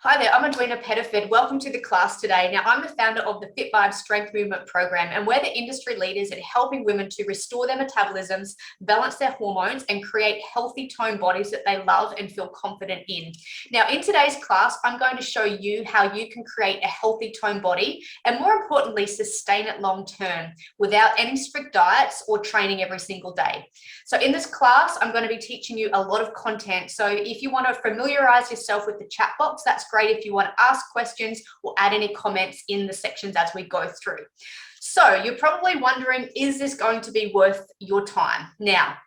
Hi there, I'm Edwina Pettiford. Welcome to the class today. Now, I'm the founder of the Fit Vibes Strength Movement Program, and we're the industry leaders in helping women to restore their metabolisms, balance their hormones, and create healthy toned bodies that they love and feel confident in. Now, in today's class, I'm going to show you how you can create a healthy toned body and, more importantly, sustain it long term without any strict diets or training every single day. So in this class, I'm going to be teaching you a lot of content. So if you want to familiarize yourself with the chat box, that's great. If you want to ask questions or add any comments in the sections as we go through. So you're probably wondering, is this going to be worth your time? Now,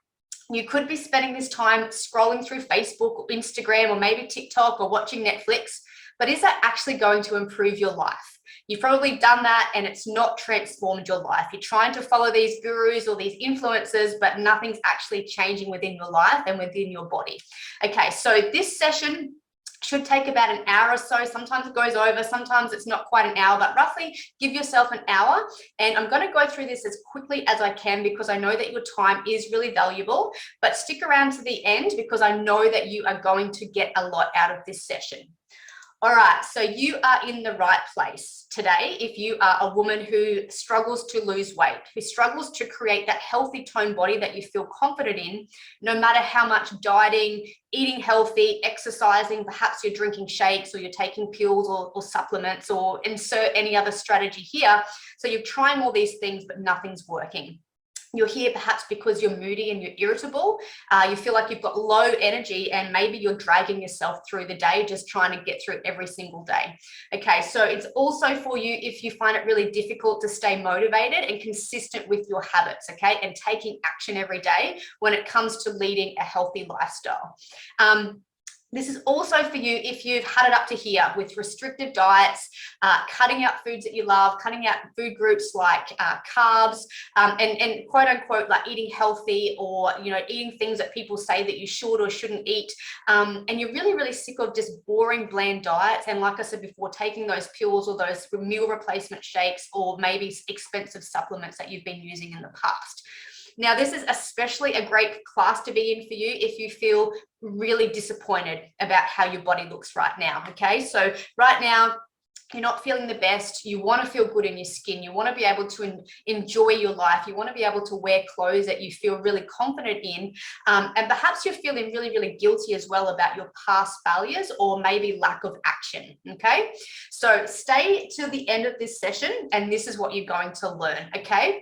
you could be spending this time scrolling through Facebook or Instagram or maybe TikTok or watching Netflix, but is that actually going to improve your life? You've probably done that and it's not transformed your life. You're trying to follow these gurus or these influencers, but nothing's actually changing within your life and within your body. Okay, so this session should take about an hour or so. Sometimes it goes over, sometimes it's not quite an hour, but roughly give yourself an hour. And I'm going to go through this as quickly as I can because I know that your time is really valuable, but stick around to the end because I know that you are going to get a lot out of this session. All right, so you are in the right place today if you are a woman who struggles to lose weight, who struggles to create that healthy toned body that you feel confident in, no matter how much dieting, eating healthy, exercising, perhaps you're drinking shakes or you're taking pills or supplements, or insert any other strategy here. So you're trying all these things, but nothing's working. You're here perhaps because you're moody and you're irritable. You feel like you've got low energy and maybe you're dragging yourself through the day, just trying to get through every single day. Okay, so it's also for you if you find it really difficult to stay motivated and consistent with your habits, okay, and taking action every day when it comes to leading a healthy lifestyle. This is also for you if you've had it up to here with restrictive diets, cutting out foods that you love, cutting out food groups like carbs, and quote unquote like eating healthy, or eating things that people say that you should or shouldn't eat, and you're really, really sick of just boring, bland diets. And like I said before, taking those pills or those meal replacement shakes or maybe expensive supplements that you've been using in the past. Now, this is especially a great class to be in for you if you feel really disappointed about how your body looks right now, okay? So right now, you're not feeling the best, you want to feel good in your skin, you want to be able to enjoy your life, you want to be able to wear clothes that you feel really confident in, and perhaps you're feeling really, really guilty as well about your past failures or maybe lack of action, okay? So stay till the end of this session and this is what you're going to learn, okay?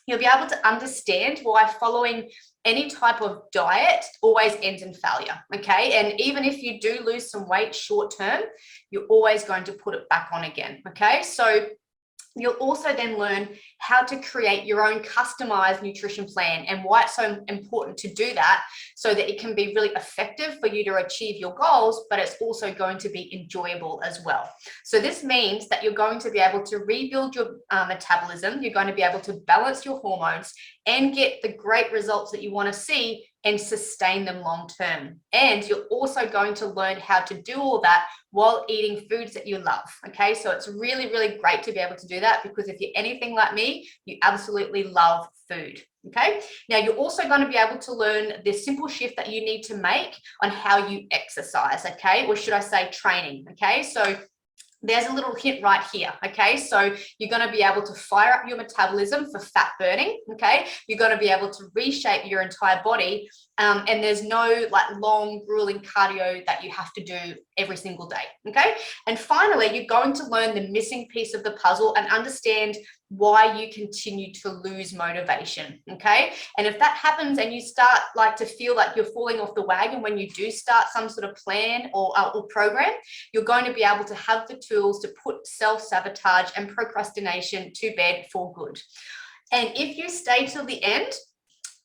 You'll be able to understand why following any type of diet always ends in failure, okay? And even if you do lose some weight short term, you're always going to put it back on again, okay? So you'll also then learn how to create your own customized nutrition plan and why it's so important to do that so that it can be really effective for you to achieve your goals, but it's also going to be enjoyable as well. So this means that you're going to be able to rebuild your metabolism, you're going to be able to balance your hormones and get the great results that you want to see and sustain them long term. And you're also going to learn how to do all that while eating foods that you love, okay? So it's really, really great to be able to do that because if you're anything like me, you absolutely love food, okay? Now, you're also going to be able to learn the simple shift that you need to make on how you exercise, okay? Or should I say training, okay? So there's a little hint right here, okay? So you're going to be able to fire up your metabolism for fat burning, okay? You're going to be able to reshape your entire body, and there's no like long, grueling cardio that you have to do every single day, okay? And finally, you're going to learn the missing piece of the puzzle and understand why you continue to lose motivation, okay? And if that happens and you start like to feel like you're falling off the wagon when you do start some sort of plan or program, you're going to be able to have the tools to put self-sabotage and procrastination to bed for good. And if you stay till the end,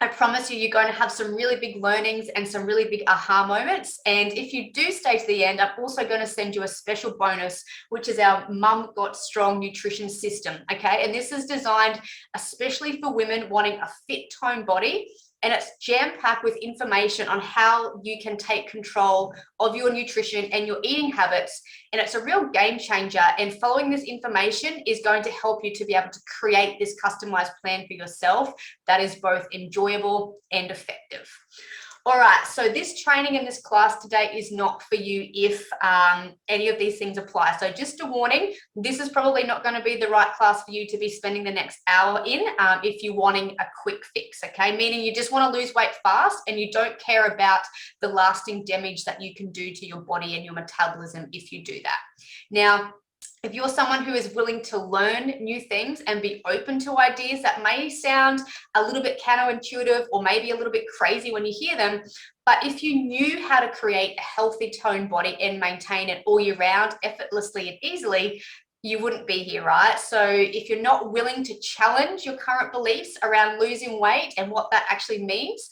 I promise you, you're going to have some really big learnings and some really big aha moments. And if you do stay to the end, I'm also going to send you a special bonus, which is our Mum Got Strong nutrition system. Okay. And this is designed especially for women wanting a fit toned body. And it's jam-packed with information on how you can take control of your nutrition and your eating habits. And it's a real game changer. And following this information is going to help you to be able to create this customized plan for yourself that is both enjoyable and effective. All right, so this training in this class today is not for you if any of these things apply. So just a warning, this is probably not going to be the right class for you to be spending the next hour in if you're wanting a quick fix, okay? Meaning you just want to lose weight fast and you don't care about the lasting damage that you can do to your body and your metabolism if you do that. Now, if you're someone who is willing to learn new things and be open to ideas that may sound a little bit counterintuitive or maybe a little bit crazy when you hear them, but if you knew how to create a healthy toned body and maintain it all year round effortlessly and easily, you wouldn't be here, right? So if you're not willing to challenge your current beliefs around losing weight and what that actually means,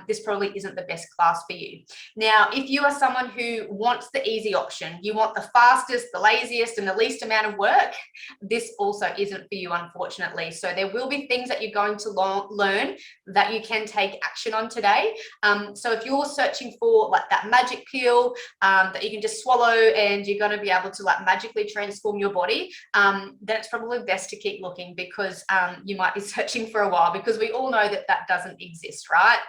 this probably isn't the best class for you. Now, if you are someone who wants the easy option, you want the fastest, the laziest, and the least amount of work, this also isn't for you, unfortunately. So there will be things that you're going to learn that you can take action on today. So if you're searching for like that magic pill that you can just swallow and you're going to be able to like magically transform your body, then it's probably best to keep looking because you might be searching for a while, because we all know that that doesn't exist, right?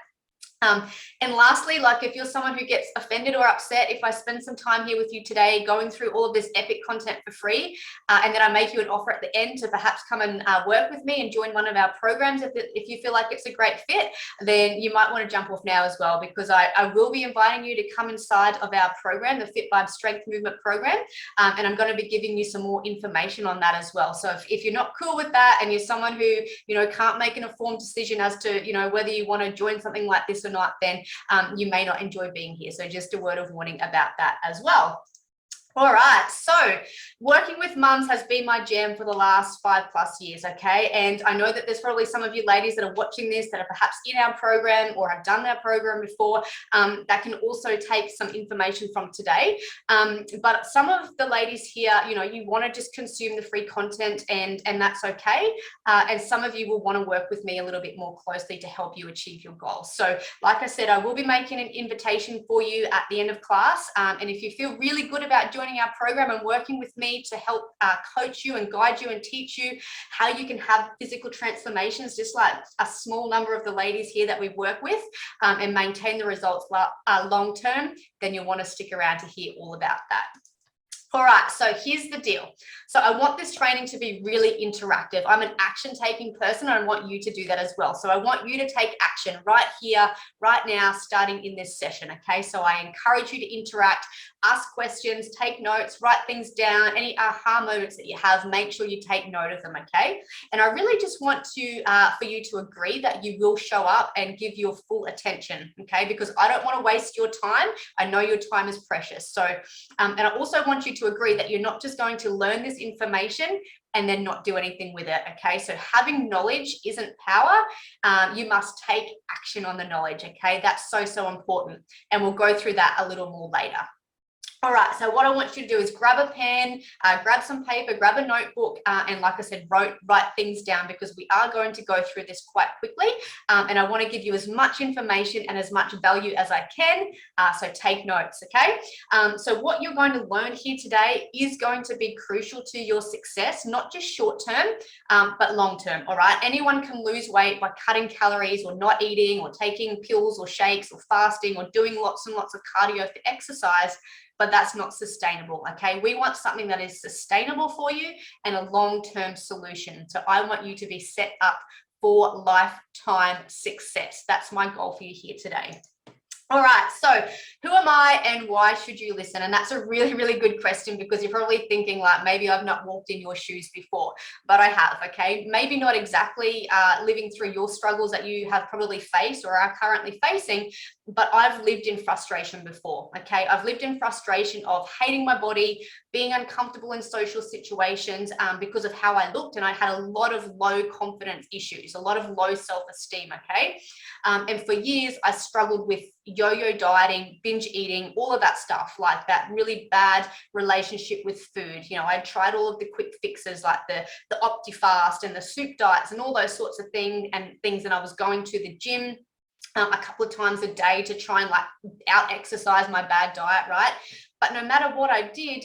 And lastly, like if you're someone who gets offended or upset if I spend some time here with you today going through all of this epic content for free, and then I make you an offer at the end to perhaps come and work with me and join one of our programs, if you feel like it's a great fit, then you might want to jump off now as well, because I will be inviting you to come inside of our program, the Fit Vibe Strength Movement program, and I'm going to be giving you some more information on that as well. So if you're not cool with that and you're someone who, you know, can't make an informed decision as to, you know, whether you want to join something like this or not, then you may not enjoy being here. So just a word of warning about that as well. All right, so working with mums has been my jam for the last 5+ years, okay? And I know that there's probably some of you ladies that are watching this that are perhaps in our program or have done our program before that can also take some information from today. But some of the ladies here, you know, you want to just consume the free content and that's okay. And some of you will want to work with me a little bit more closely to help you achieve your goals. So like I said, I will be making an invitation for you at the end of class. And if you feel really good about joining our program and working with me to help coach you and guide you and teach you how you can have physical transformations, just like a small number of the ladies here that we work with, and maintain the results long term, then you'll want to stick around to hear all about that. All right, so here's the deal. So I want this training to be really interactive. I'm an action-taking person, and I want you to do that as well. So I want you to take action right here, right now, starting in this session, okay? So I encourage you to interact, ask questions, take notes, write things down. Any aha moments that you have, make sure you take note of them, okay? And I really just want to for you to agree that you will show up and give your full attention, okay? Because I don't want to waste your time. I know your time is precious. So, and I also want you to agree that you're not just going to learn this information and then not do anything with it, okay? So having knowledge isn't power. You must take action on the knowledge, okay? That's so, so important. And we'll go through that a little more later. All right, so what I want you to do is grab a pen, grab some paper, grab a notebook, and like I said, write things down, because we are going to go through this quite quickly, and I want to give you as much information and as much value as I can, so take notes, okay? So what you're going to learn here today is going to be crucial to your success, not just short term, but long term, all right? Anyone can lose weight by cutting calories or not eating or taking pills or shakes or fasting or doing lots and lots of cardio for exercise, but that's not sustainable, okay? We want something that is sustainable for you and a long-term solution. So I want you to be set up for lifetime success. That's my goal for you here today. All right, so who am I and why should you listen? And that's a really, really good question, because you're probably thinking like, maybe I've not walked in your shoes before, but I have, okay? Maybe not exactly living through your struggles that you have probably faced or are currently facing, but I've lived in frustration before, okay? I've lived in frustration of hating my body, being uncomfortable in social situations because of how I looked, and I had a lot of low confidence issues, a lot of low self-esteem, okay? And for years, I struggled with yo-yo dieting, binge eating, all of that stuff, like that really bad relationship with food. You know, I tried all of the quick fixes like the OptiFast and the soup diets and all those sorts of things, and I was going to the gym a couple of times a day to try and like out exercise my bad diet, right? But no matter what I did,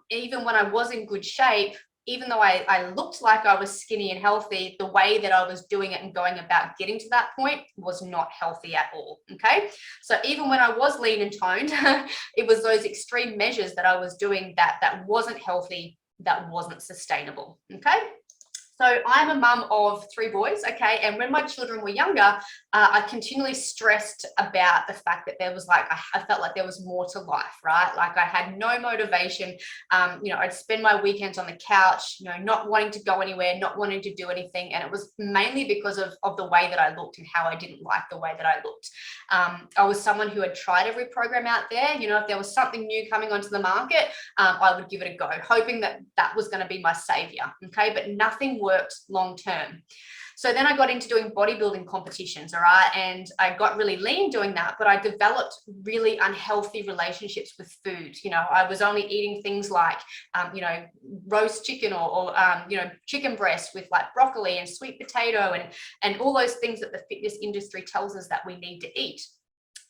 even when I was in good shape, even though I looked like I was skinny and healthy, the way that I was doing it and going about getting to that point was not healthy at all, okay? So even when I was lean and toned, it was those extreme measures that I was doing that wasn't healthy, that wasn't sustainable, okay? So I'm a mum of 3 boys, okay? And when my children were younger, I continually stressed about the fact that there was like, I felt like there was more to life, right? Like I had no motivation. I'd spend my weekends on the couch, not wanting to go anywhere, not wanting to do anything. And it was mainly because of the way that I looked and how I didn't like the way that I looked. I was someone who had tried every program out there. If there was something new coming onto the market, I would give it a go, hoping that was going to be my savior, okay? But nothing worked long term. So then I got into doing bodybuilding competitions, all right? And I got really lean doing that, but I developed really unhealthy relationships with food. I was only eating things like, roast chicken or chicken breast with like broccoli and sweet potato and all those things that the fitness industry tells us that we need to eat.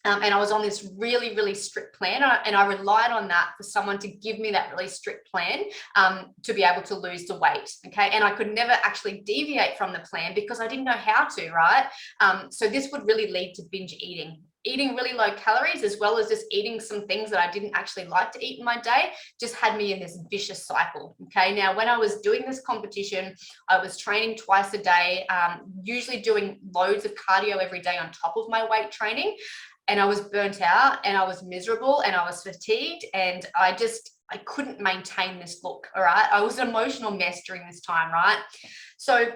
And I was on this really, really strict plan, and I relied on that for someone to give me that really strict plan to be able to lose the weight, okay? And I could never actually deviate from the plan because I didn't know how to, right? So this would really lead to binge eating really low calories, as well as just eating some things that I didn't actually like to eat in my day, just had me in this vicious cycle, okay? Now, when I was doing this competition, I was training twice a day, usually doing loads of cardio every day on top of my weight training. And I was burnt out and I was miserable and I was fatigued and I couldn't maintain this look, all right? I was an emotional mess during this time, right? So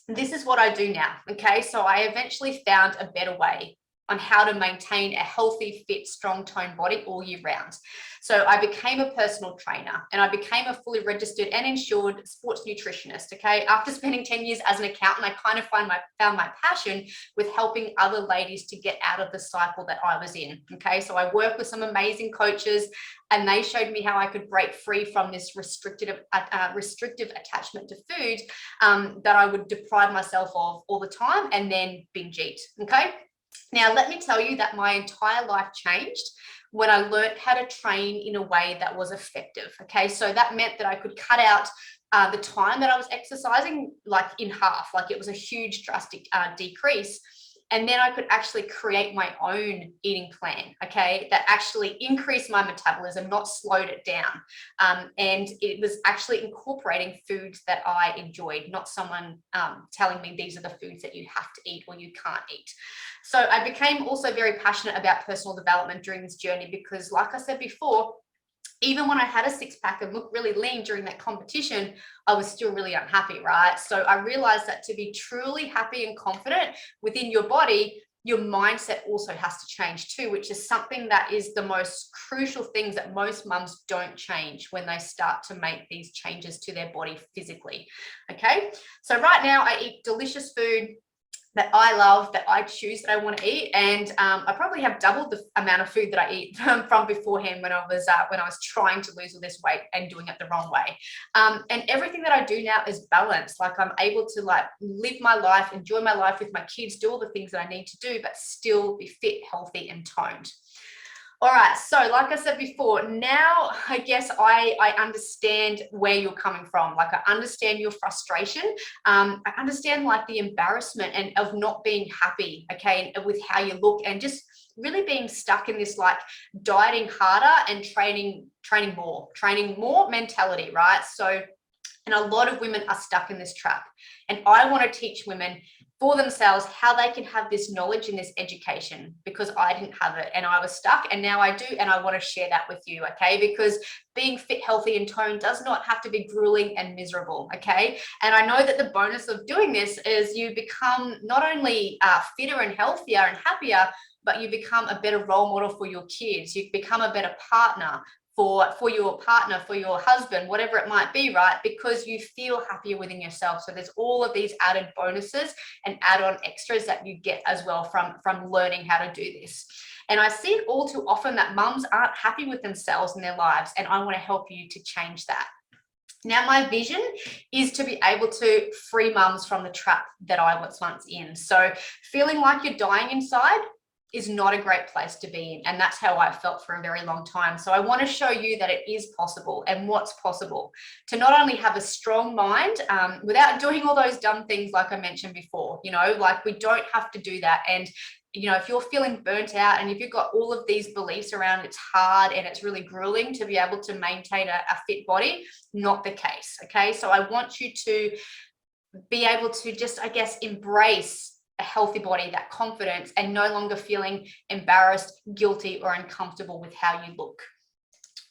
this is what I do now, okay? So I eventually found a better way on how to maintain a healthy, fit, strong toned body all year round. So I became a personal trainer and I became a fully registered and insured sports nutritionist, okay? After spending 10 years as an accountant, I kind of found my passion with helping other ladies to get out of the cycle that I was in, okay? So I worked with some amazing coaches and they showed me how I could break free from this restrictive attachment to food that I would deprive myself of all the time and then binge eat, okay? Now, let me tell you that my entire life changed when I learned how to train in a way that was effective, okay? So that meant that I could cut out the time that I was exercising like in half, like it was a huge drastic decrease. And then I could actually create my own eating plan, okay, that actually increased my metabolism, not slowed it down. And it was actually incorporating foods that I enjoyed, not someone telling me these are the foods that you have to eat or you can't eat. So I became also very passionate about personal development during this journey because, like I said before, even when I had a 6-pack and looked really lean during that competition, I was still really unhappy, right? So I realized that to be truly happy and confident within your body, your mindset also has to change too, which is something that is the most crucial things that most mums don't change when they start to make these changes to their body physically, okay? So right now I eat delicious food that I love, that I choose, that I want to eat, and I probably have doubled the amount of food that I eat from beforehand when I was trying to lose all this weight and doing it the wrong way. And everything that I do now is balanced. Like I'm able to like live my life, enjoy my life with my kids, do all the things that I need to do, but still be fit, healthy, and toned. All right, so like I said before, now I guess I understand where you're coming from. Like I understand your frustration. I understand like the embarrassment and of not being happy, okay, with how you look and just really being stuck in this like dieting harder and training more mentality, right? So, and a lot of women are stuck in this trap. And I want to teach women for themselves how they can have this knowledge and this education, because I didn't have it and I was stuck, and now I do, and I want to share that with you, okay? Because being fit, healthy, and toned does not have to be grueling and miserable, okay? And I know that the bonus of doing this is you become not only fitter and healthier and happier, but you become a better role model for your kids. You become a better partner for your partner, for your husband, whatever it might be, right? Because you feel happier within yourself. So there's all of these added bonuses and add-on extras that you get as well from learning how to do this. And I see it all too often that mums aren't happy with themselves and their lives, and I want to help you to change that. Now, my vision is to be able to free mums from the trap that I was once in. So feeling like you're dying inside, is not a great place to be in. And that's how I felt for a very long time. So I want to show you that it is possible, and what's possible to not only have a strong mind without doing all those dumb things like I mentioned before, you know, like we don't have to do that. And you know, if you're feeling burnt out and if you've got all of these beliefs around it's hard and it's really grueling to be able to maintain a fit body, not the case. Okay, so I want you to be able to just, I guess, embrace a healthy body, that confidence, and no longer feeling embarrassed, guilty, or uncomfortable with how you look.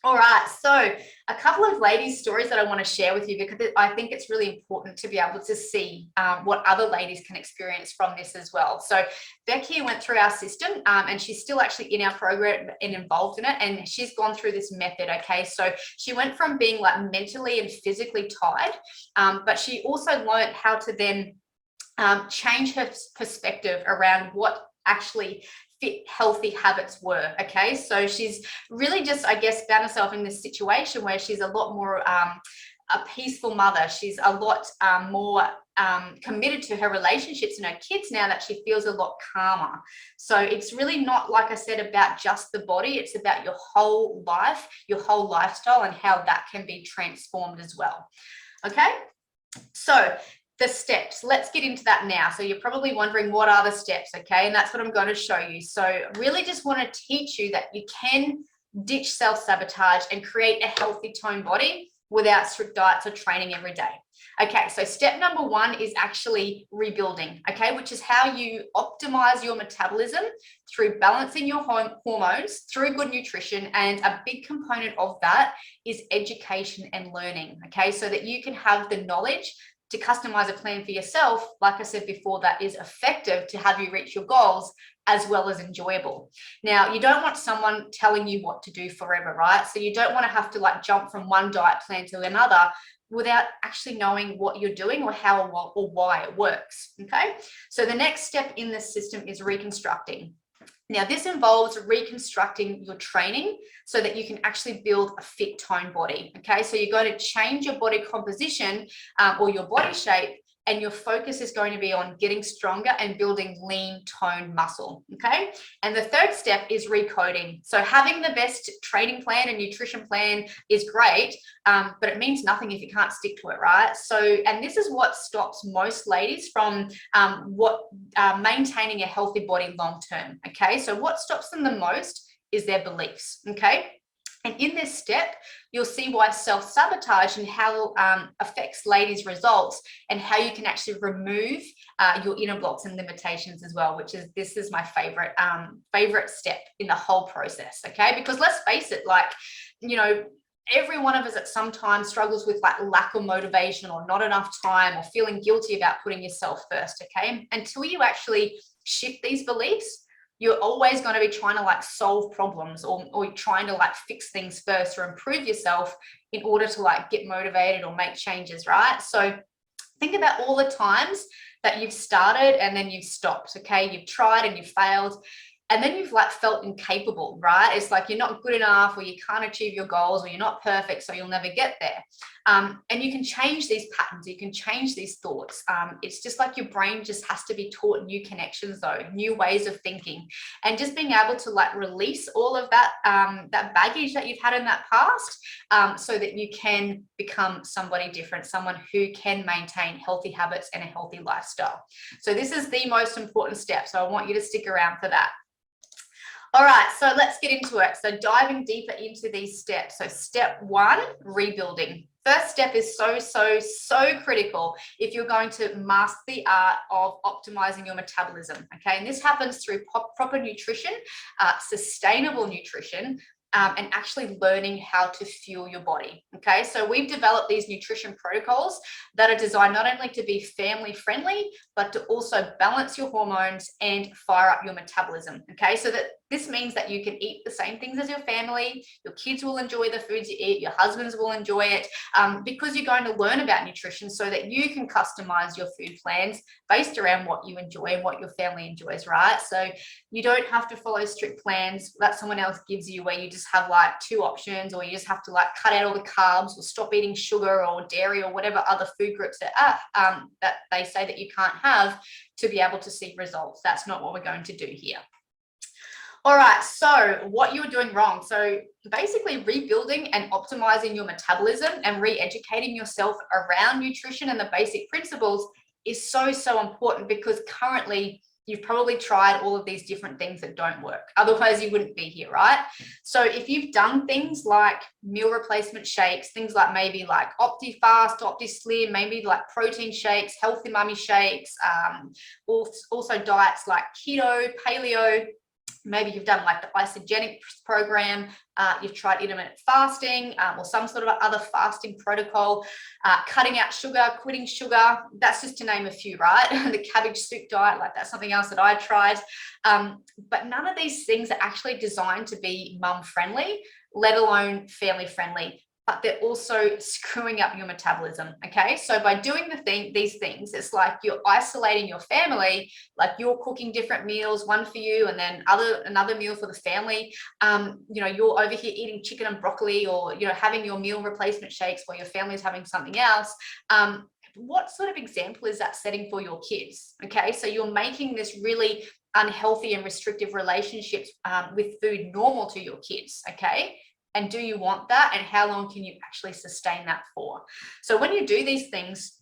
All right, so a couple of ladies' stories that I want to share with you, because I think it's really important to be able to see what other ladies can experience from this as well. So Becky went through our system and she's still actually in our program and involved in it, and she's gone through this method, okay? So she went from being like mentally and physically tired, but she also learned how to then change her perspective around what actually fit healthy habits were. Okay, so she's really just, I guess, found herself in this situation where she's a lot more a peaceful mother. She's a lot more committed to her relationships and her kids now, that she feels a lot calmer. So it's really not, like I said, about just the body. It's about your whole life, your whole lifestyle, and how that can be transformed as well. Okay, so the steps, let's get into that now. So you're probably wondering, what are the steps? Okay, and that's what I'm going to show you. So really just want to teach you that you can ditch self-sabotage and create a healthy toned body without strict diets or training every day. Okay, so step number one is actually rebuilding, okay, which is how you optimize your metabolism through balancing your hormones, through good nutrition, and a big component of that is education and learning, okay, so that you can have the knowledge to customize a plan for yourself, like I said before, that is effective to have you reach your goals, as well as enjoyable. Now, you don't want someone telling you what to do forever, right? So you don't want to have to like jump from one diet plan to another without actually knowing what you're doing or how or why it works, okay? So the next step in this system is reconstructing. Now, this involves reconstructing your training so that you can actually build a fit toned body, okay? So you're going to change your body composition or your body shape, and your focus is going to be on getting stronger and building lean toned muscle, okay? And the third step is recoding. So having the best training plan and nutrition plan is great, but it means nothing if you can't stick to it, right? So, and this is what stops most ladies from maintaining a healthy body long term, okay? So what stops them the most is their beliefs, okay? And in this step, you'll see why self-sabotage and how affects ladies' results, and how you can actually remove your inner blocks and limitations as well, which is, this is my favorite step in the whole process, okay? Because let's face it, like, you know, every one of us at some time struggles with like lack of motivation or not enough time or feeling guilty about putting yourself first, okay? Until you actually shift these beliefs, you're always going to be trying to like solve problems or trying to like fix things first or improve yourself in order to like get motivated or make changes, right? So think about all the times that you've started and then you've stopped, okay? You've tried and you've failed, and then you've like felt incapable, right? It's like you're not good enough, or you can't achieve your goals, or you're not perfect, so you'll never get there. And you can change these patterns, you can change these thoughts. It's just like your brain just has to be taught new connections though, new ways of thinking, and just being able to like release all of that, that baggage that you've had in that past, so that you can become somebody different, someone who can maintain healthy habits and a healthy lifestyle. So this is the most important step. So I want you to stick around for that. All right, so let's get into it. So diving deeper into these steps. So step one, rebuilding. First step is so critical if you're going to master the art of optimizing your metabolism, okay? And this happens through proper nutrition, sustainable nutrition, and actually learning how to fuel your body, okay? So we've developed these nutrition protocols that are designed not only to be family friendly, but to also balance your hormones and fire up your metabolism, okay? So that this means that you can eat the same things as your family, your kids will enjoy the foods you eat, your husbands will enjoy it, because you're going to learn about nutrition so that you can customize your food plans based around what you enjoy and what your family enjoys, right? So you don't have to follow strict plans that someone else gives you, where you just have like two options, or you just have to like cut out all the carbs or stop eating sugar or dairy or whatever other food groups that that they say that you can't have to be able to see results. That's not what we're going to do here. All right, so what you're doing wrong. So basically rebuilding and optimizing your metabolism and re-educating yourself around nutrition and the basic principles is so, so important, because currently you've probably tried all of these different things that don't work. Otherwise you wouldn't be here, right? So if you've done things like meal replacement shakes, things like maybe like OptiFast, OptiSlim, maybe like protein shakes, healthy mummy shakes, also diets like keto, paleo, maybe you've done like the isogenic program, you've tried intermittent fasting, or some sort of other fasting protocol, cutting out sugar, quitting sugar. That's just to name a few, right? The cabbage soup diet, like that's something else that I tried. But none of these things are actually designed to be mum friendly, let alone family friendly. But they're also screwing up your metabolism. Okay, so by doing these things, it's like you're isolating your family. Like you're cooking different meals, one for you and then another meal for the family. You're over here eating chicken and broccoli, or having your meal replacement shakes while your family's having something else. What sort of example is that setting for your kids? Okay, so you're making this really unhealthy and restrictive relationships with food normal to your kids. Okay. And do you want that? And how long can you actually sustain that for? So when you do these things,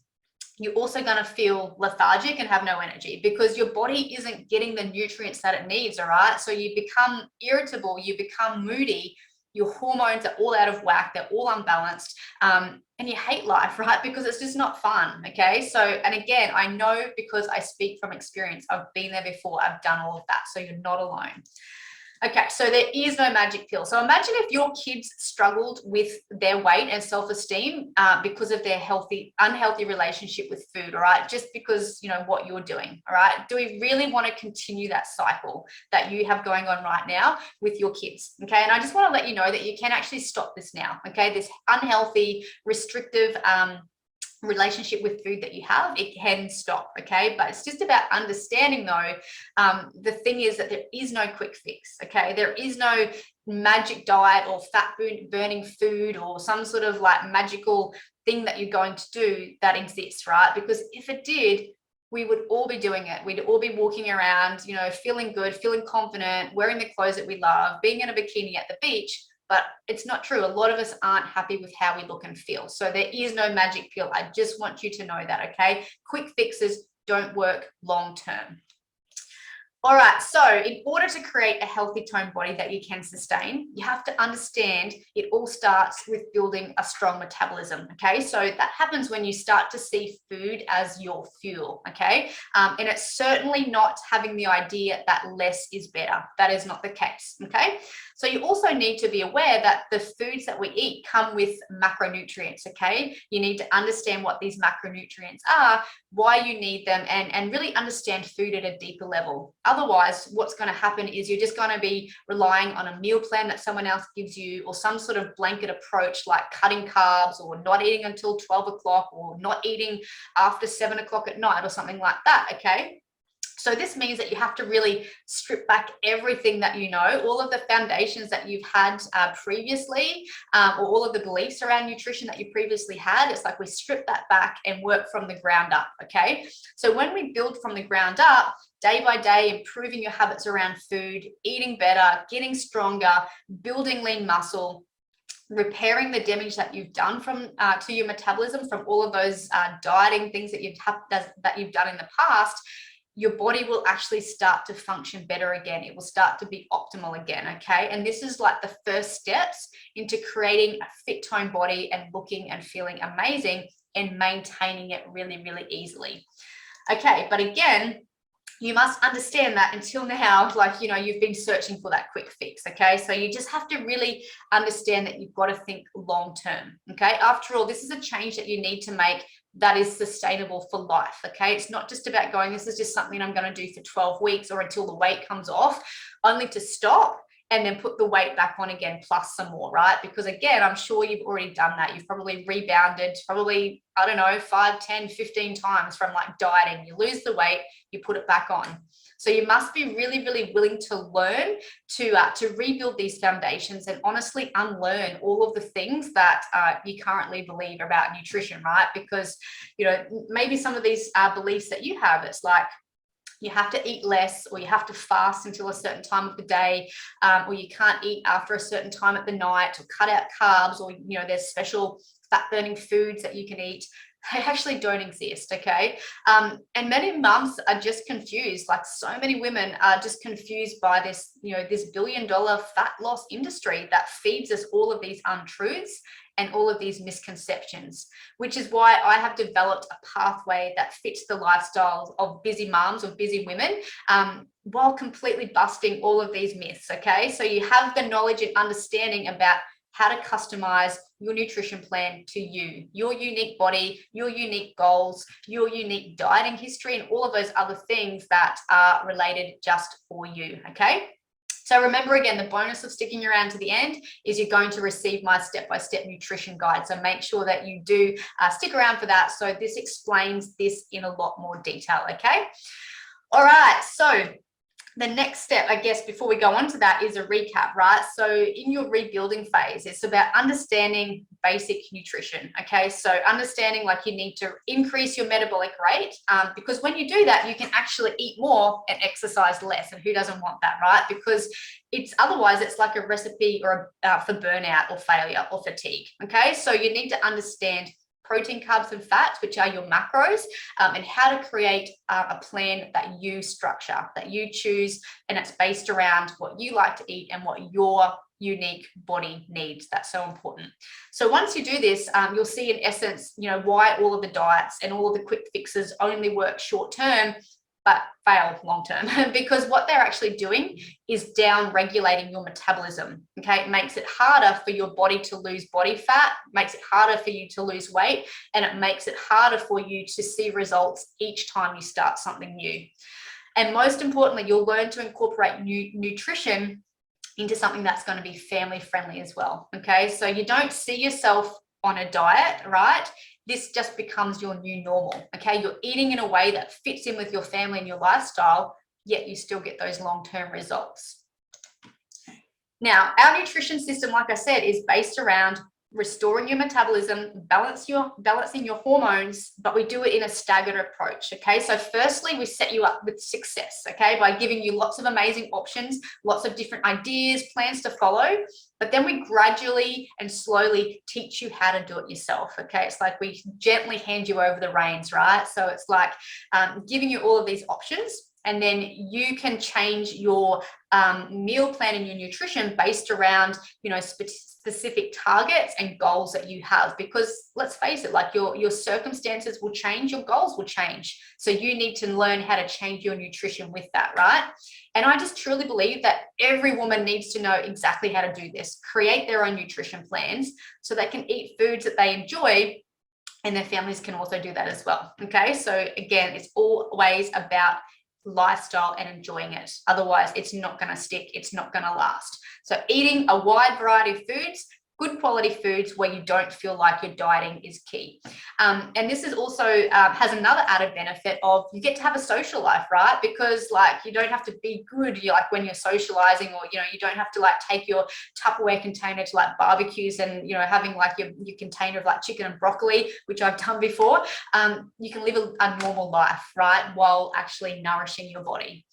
you're also going to feel lethargic and have no energy, because your body isn't getting the nutrients that it needs. All right. So you become irritable, you become moody, your hormones are all out of whack, they're all unbalanced, and you hate life, right? Because it's just not fun. Okay. So, and again, I know because I speak from experience, I've been there before, I've done all of that. So you're not alone. Okay, so there is no magic pill. So imagine if your kids struggled with their weight and self-esteem because of their unhealthy relationship with food, all right? Just because, what you're doing, all right? Do we really want to continue that cycle that you have going on right now with your kids, okay? And I just want to let you know that you can actually stop this now, okay? This unhealthy, restrictive, relationship with food that you have, it can stop. Okay, but it's just about understanding though, the thing is that there is no quick fix. Okay, there is no magic diet or fat burning food or some sort of like magical thing that you're going to do that exists, right? Because if it did, we would all be doing it. We'd all be walking around, feeling good, feeling confident, wearing the clothes that we love, being in a bikini at the beach. But it's not true. A lot of us aren't happy with how we look and feel. So there is no magic pill. I just want you to know that, okay? Quick fixes don't work long term. All right, so in order to create a healthy toned body that you can sustain, you have to understand it all starts with building a strong metabolism, okay? So that happens when you start to see food as your fuel, okay? And it's certainly not having the idea that less is better. That is not the case, okay? So you also need to be aware that the foods that we eat come with macronutrients, okay? You need to understand what these macronutrients are, why you need them, and really understand food at a deeper level. Otherwise, what's going to happen is you're just going to be relying on a meal plan that someone else gives you, or some sort of blanket approach like cutting carbs, or not eating until 12 o'clock, or not eating after 7 o'clock at night, or something like that, okay? So this means that you have to really strip back everything that you know, all of the foundations that you've had previously, or all of the beliefs around nutrition that you previously had. It's like we strip that back and work from the ground up, okay? So when we build from the ground up, day by day, improving your habits around food, eating better, getting stronger, building lean muscle, repairing the damage that you've done to your metabolism from all of those dieting things that you've done in the past, your body will actually start to function better again. It will start to be optimal again, okay? And this is like the first steps into creating a fit toned body and looking and feeling amazing and maintaining it really, really easily. Okay, but again, you must understand that until now, you've been searching for that quick fix, okay? So you just have to really understand that you've got to think long term, okay? After all, this is a change that you need to make that is sustainable for life, okay? It's not just about going, this is just something I'm going to do for 12 weeks or until the weight comes off, only to stop and then put the weight back on again plus some more, right? Because again, I'm sure you've already done that. You've probably rebounded probably, 5, 10, 15 times from like dieting. You lose the weight, you put it back on. So you must be really, really willing to learn to rebuild these foundations and honestly unlearn all of the things that you currently believe about nutrition, right? Because, maybe some of these beliefs that you have, it's like, you have to eat less, or you have to fast until a certain time of the day, or you can't eat after a certain time at the night, or cut out carbs, or there's special fat burning foods that you can eat. They actually don't exist, okay? And many mums are just confused. Like, so many women are just confused by this, this billion-dollar fat loss industry that feeds us all of these untruths and all of these misconceptions, which is why I have developed a pathway that fits the lifestyles of busy moms or busy women, while completely busting all of these myths, okay? So you have the knowledge and understanding about how to customize your nutrition plan to you, your unique body, your unique goals, your unique dieting history, and all of those other things that are related just for you, okay? So remember, again, the bonus of sticking around to the end is you're going to receive my step-by-step nutrition guide. So make sure that you do stick around for that. So this explains this in a lot more detail, okay? All right, so the next step, I guess, before we go on to that is a recap, right? So in your rebuilding phase, it's about understanding basic nutrition, okay? So understanding, like, you need to increase your metabolic rate, because when you do that, you can actually eat more and exercise less. And who doesn't want that, right? Because otherwise it's like a recipe for burnout or failure or fatigue, okay? So you need to understand protein, carbs, and fats, which are your macros, and how to create a plan that you structure, that you choose, and it's based around what you like to eat and what your unique body needs. That's so important. So once you do this, you'll see in essence, why all of the diets and all of the quick fixes only work short term but fail long term, because what they're actually doing is down regulating your metabolism. Okay, it makes it harder for your body to lose body fat, makes it harder for you to lose weight, and it makes it harder for you to see results each time you start something new. And most importantly, you'll learn to incorporate nutrition into something that's going to be family friendly as well. Okay, so you don't see yourself on a diet, right? This just becomes your new normal, okay? You're eating in a way that fits in with your family and your lifestyle, yet you still get those long-term results. Now, our nutrition system, like I said, is based around restoring your metabolism, balancing your hormones, but we do it in a staggered approach, okay? So firstly, we set you up with success, okay, by giving you lots of amazing options, lots of different ideas, plans to follow, but then we gradually and slowly teach you how to do it yourself, okay? It's like we gently hand you over the reins, right? So it's like giving you all of these options, and then you can change your meal plan and your nutrition based around, specific targets and goals that you have, because let's face it, like your circumstances will change, your goals will change. So you need to learn how to change your nutrition with that, right? And I just truly believe that every woman needs to know exactly how to do this, create their own nutrition plans so they can eat foods that they enjoy, and their families can also do that as well, okay? So again, it's always about lifestyle and enjoying it. Otherwise, it's not going to stick. It's not going to last. So eating a wide variety of foods, good quality foods where you don't feel like you're dieting, is key. And this is also has another added benefit of you get to have a social life, right? Because like you don't have to be good like when you're socializing, or you don't have to like take your Tupperware container to like barbecues and having like your container of like chicken and broccoli, which I've done before. You can live a normal life, right, while actually nourishing your body.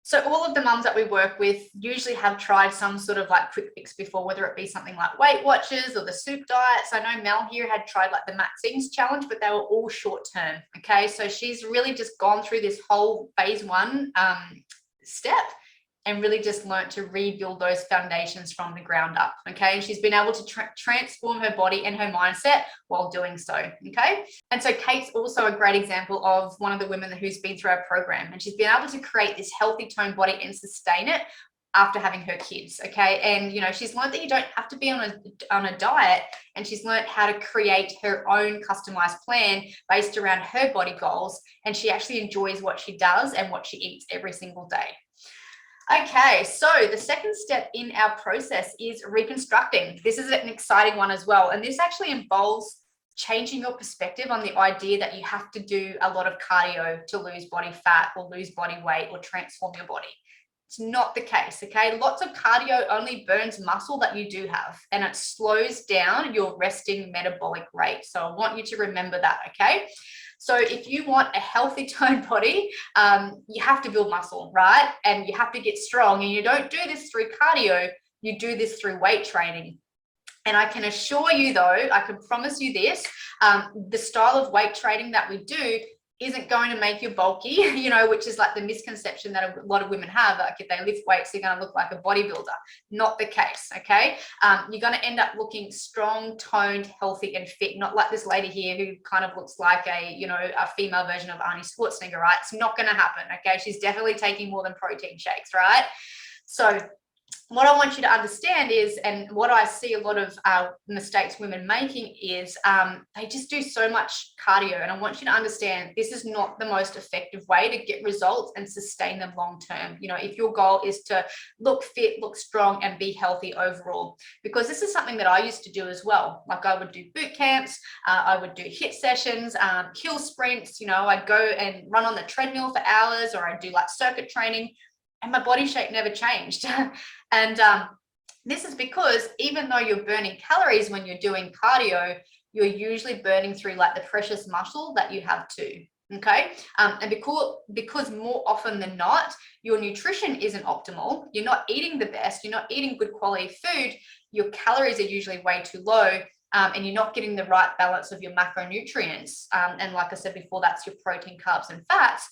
So all of the mums that we work with usually have tried some sort of like quick fix before, whether it be something like Weight Watchers or the soup diets. I know Mel here had tried like the Maxine's challenge, but they were all short term. Okay, so she's really just gone through this whole phase 1 step and really just learned to rebuild those foundations from the ground up, okay? And she's been able to transform her body and her mindset while doing so, okay? And so Kate's also a great example of one of the women who's been through our program, and she's been able to create this healthy toned body and sustain it after having her kids, okay? And she's learned that you don't have to be on a diet, and she's learned how to create her own customized plan based around her body goals, and she actually enjoys what she does and what she eats every single day. Okay, so the second step in our process is reconstructing. This is an exciting one as well. And this actually involves changing your perspective on the idea that you have to do a lot of cardio to lose body fat or lose body weight or transform your body. It's not the case, okay? Lots of cardio only burns muscle that you do have, and it slows down your resting metabolic rate. So I want you to remember that, okay? So if you want a healthy toned body, you have to build muscle, right? And you have to get strong, and you don't do this through cardio, you do this through weight training. And I can assure you though, I can promise you this, the style of weight training that we do isn't going to make you bulky, you know, which is like the misconception that a lot of women have. Like if they lift weights, they're going to look like a bodybuilder. Not the case, okay? You're going to end up looking strong, toned, healthy, and fit. Not like this lady here who kind of looks like a, you know, a female version of Arnie Schwarzenegger, right? It's not going to happen, okay? She's definitely taking more than protein shakes, right? So what I want you to understand is, and what I see a lot of mistakes women making is they just do so much cardio. And I want you to understand this is not the most effective way to get results and sustain them long term. You know, if your goal is to look fit, look strong, and be healthy overall, because this is something that I used to do as well. Like I would do boot camps, I would do HIIT sessions, hill sprints, you know, I'd go and run on the treadmill for hours, or I'd do like circuit training, and my body shape never changed. And this is because even though you're burning calories when you're doing cardio, you're usually burning through like the precious muscle that you have too. Okay. And because more often than not, your nutrition isn't optimal, you're not eating the best, you're not eating good quality food, your calories are usually way too low. And you're not getting the right balance of your macronutrients. And like I said before, that's your protein, carbs, and fats.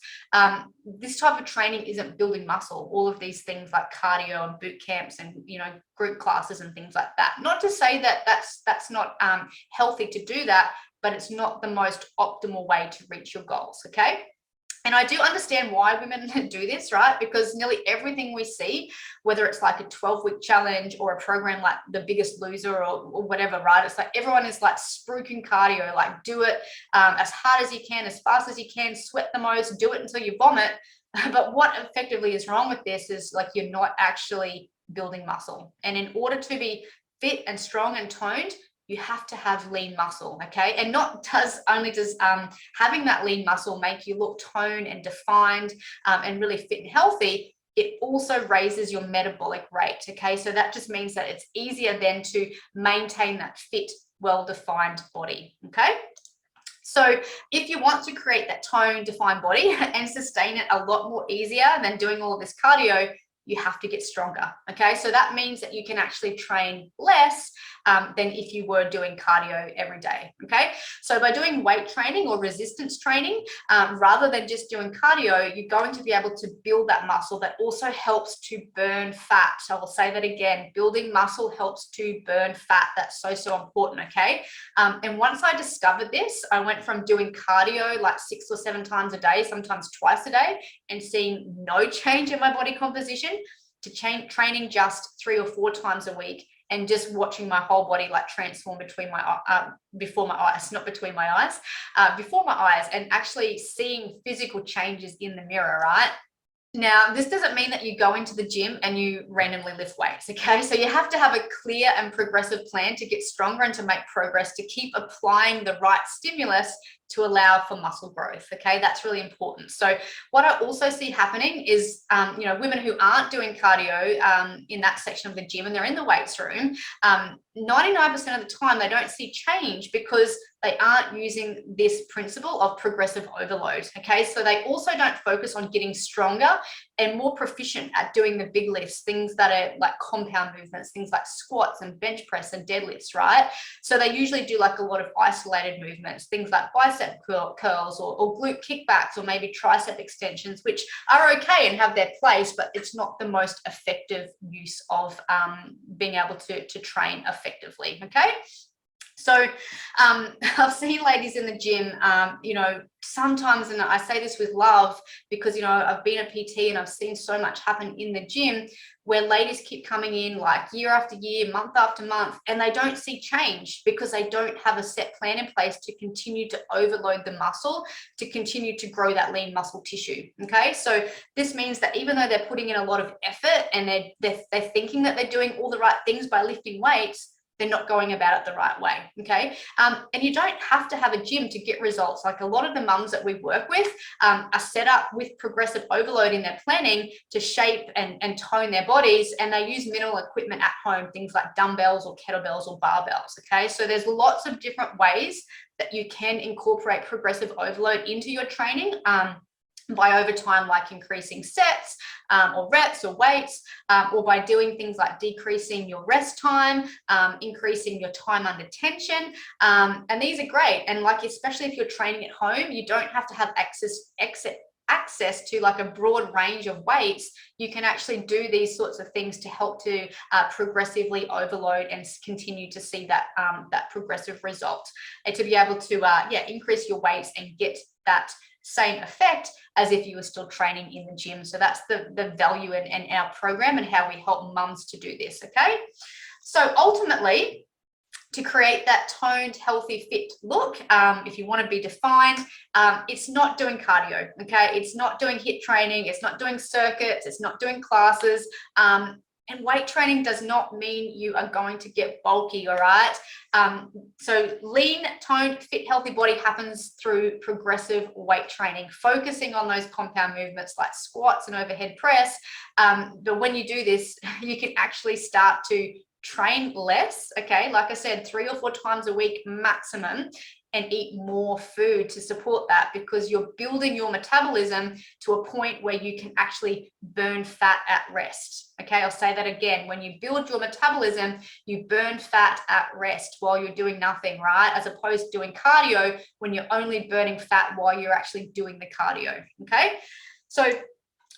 This type of training isn't building muscle. All of these things like cardio and boot camps and, you know, group classes and things like that. Not to say that that's not healthy to do that, but it's not the most optimal way to reach your goals, okay? And I do understand why women do this, right? Because nearly everything we see, whether it's like a 12-week challenge or a program like The Biggest Loser or whatever, right? It's like everyone is like spruiking cardio, like do it as hard as you can, as fast as you can, sweat the most, do it until you vomit. But what effectively is wrong with this is like you're not actually building muscle. And in order to be fit and strong and toned, you have to have lean muscle, okay? And not only does having that lean muscle make you look toned and defined and really fit and healthy, it also raises your metabolic rate, okay? So that just means that it's easier then to maintain that fit, well-defined body, okay? So if you want to create that toned, defined body and sustain it a lot more easier than doing all of this cardio, you have to get stronger, okay? So that means that you can actually train less than if you were doing cardio every day, okay? So by doing weight training or resistance training, rather than just doing cardio, you're going to be able to build that muscle that also helps to burn fat. So I'll say that again, building muscle helps to burn fat. That's so important, okay? And once I discovered this, I went from doing cardio like 6 or 7 times a day, sometimes twice a day, and seeing no change in my body composition, to training just 3 or 4 times a week and just watching my whole body like transform before my eyes, not between my eyes, before my eyes, and actually seeing physical changes in the mirror, right? Now, this doesn't mean that you go into the gym and you randomly lift weights, okay? So you have to have a clear and progressive plan to get stronger and to make progress, to keep applying the right stimulus to allow for muscle growth, okay? That's really important. So what I also see happening is, you know, women who aren't doing cardio in that section of the gym and they're in the weights room, 99% of the time they don't see change because they aren't using this principle of progressive overload, okay? So they also don't focus on getting stronger and more proficient at doing the big lifts, things that are like compound movements, things like squats and bench press and deadlifts, right? So they usually do like a lot of isolated movements, things like bicep curls or glute kickbacks or maybe tricep extensions, which are okay and have their place, but it's not the most effective use of being able to train effectively, okay? So I've seen ladies in the gym, you know, sometimes, and I say this with love because, you know, I've been a PT and I've seen so much happen in the gym where ladies keep coming in like year after year, month after month, and they don't see change because they don't have a set plan in place to continue to overload the muscle, to continue to grow that lean muscle tissue, okay? So this means that even though they're putting in a lot of effort and they're thinking that they're doing all the right things by lifting weights, they're not going about it the right way. Okay. And you don't have to have a gym to get results. Like a lot of the mums that we work with are set up with progressive overload in their planning to shape and tone their bodies, and they use minimal equipment at home, things like dumbbells or kettlebells or barbells. Okay, so there's lots of different ways that you can incorporate progressive overload into your training by over time, like increasing sets or reps or weights, or by doing things like decreasing your rest time, increasing your time under tension. And these are great. And like, especially if you're training at home, you don't have to have access to like a broad range of weights. You can actually do these sorts of things to help to progressively overload and continue to see that that progressive result, and to be able to increase your weights and get that same effect as if you were still training in the gym. So that's the value in our program and how we help mums to do this. Okay, so ultimately, to create that toned, healthy, fit look, if you want to be defined, it's not doing cardio. Okay, it's not doing HIIT training, it's not doing circuits, it's not doing classes. And weight training does not mean you are going to get bulky, all right? So lean, toned, fit, healthy body happens through progressive weight training, focusing on those compound movements like squats and overhead press. But when you do this, you can actually start to train less, okay? Like I said, 3 or 4 times a week maximum, and eat more food to support that, because you're building your metabolism to a point where you can actually burn fat at rest. Okay, I'll say that again. When you build your metabolism, you burn fat at rest while you're doing nothing, right? As opposed to doing cardio when you're only burning fat while you're actually doing the cardio. Okay, so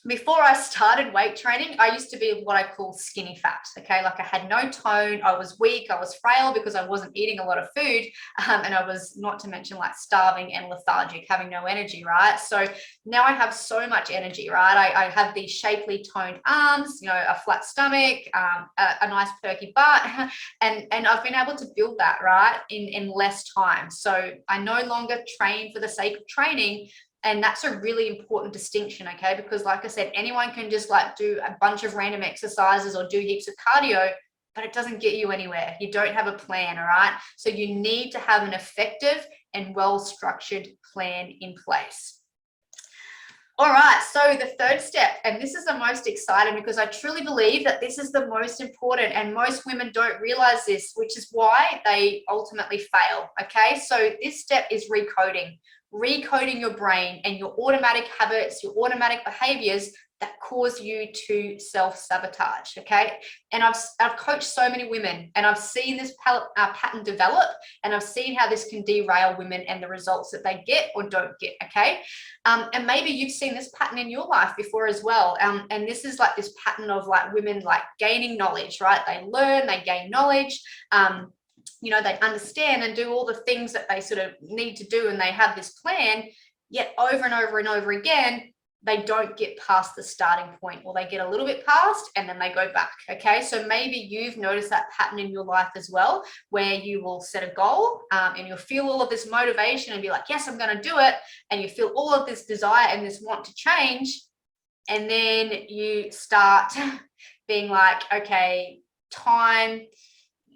before I started weight training, I used to be what I call skinny fat. Okay, like I had no tone, I was weak, I was frail because I wasn't eating a lot of food, and I was, not to mention, like starving and lethargic, having no energy, right? So now I have so much energy, right? I have these shapely toned arms, you know, a flat stomach, a nice perky butt, and I've been able to build that, right, in less time. So I no longer train for the sake of training. And that's a really important distinction, okay? Because like I said, anyone can just like do a bunch of random exercises or do heaps of cardio, but it doesn't get you anywhere. You don't have a plan, all right? So you need to have an effective and well-structured plan in place. All right, so the third step, and this is the most exciting because I truly believe that this is the most important, and most women don't realize this, which is why they ultimately fail, okay? So this step is recoding your brain and your automatic habits, your automatic behaviors that cause you to self-sabotage, okay? And I've coached so many women, and I've seen this pattern develop, and I've seen how this can derail women and the results that they get or don't get, okay? And maybe you've seen this pattern in your life before as well. And this is like this pattern of like women like gaining knowledge, right? They learn, they gain knowledge, you know, they understand and do all the things that they sort of need to do, and they have this plan, yet over and over and over again, they don't get past the starting point, or they get a little bit past and then they go back. Okay, so maybe you've noticed that pattern in your life as well, where you will set a goal and you'll feel all of this motivation and be like, yes, I'm going to do it, and you feel all of this desire and this want to change, and then you start being like, okay, time,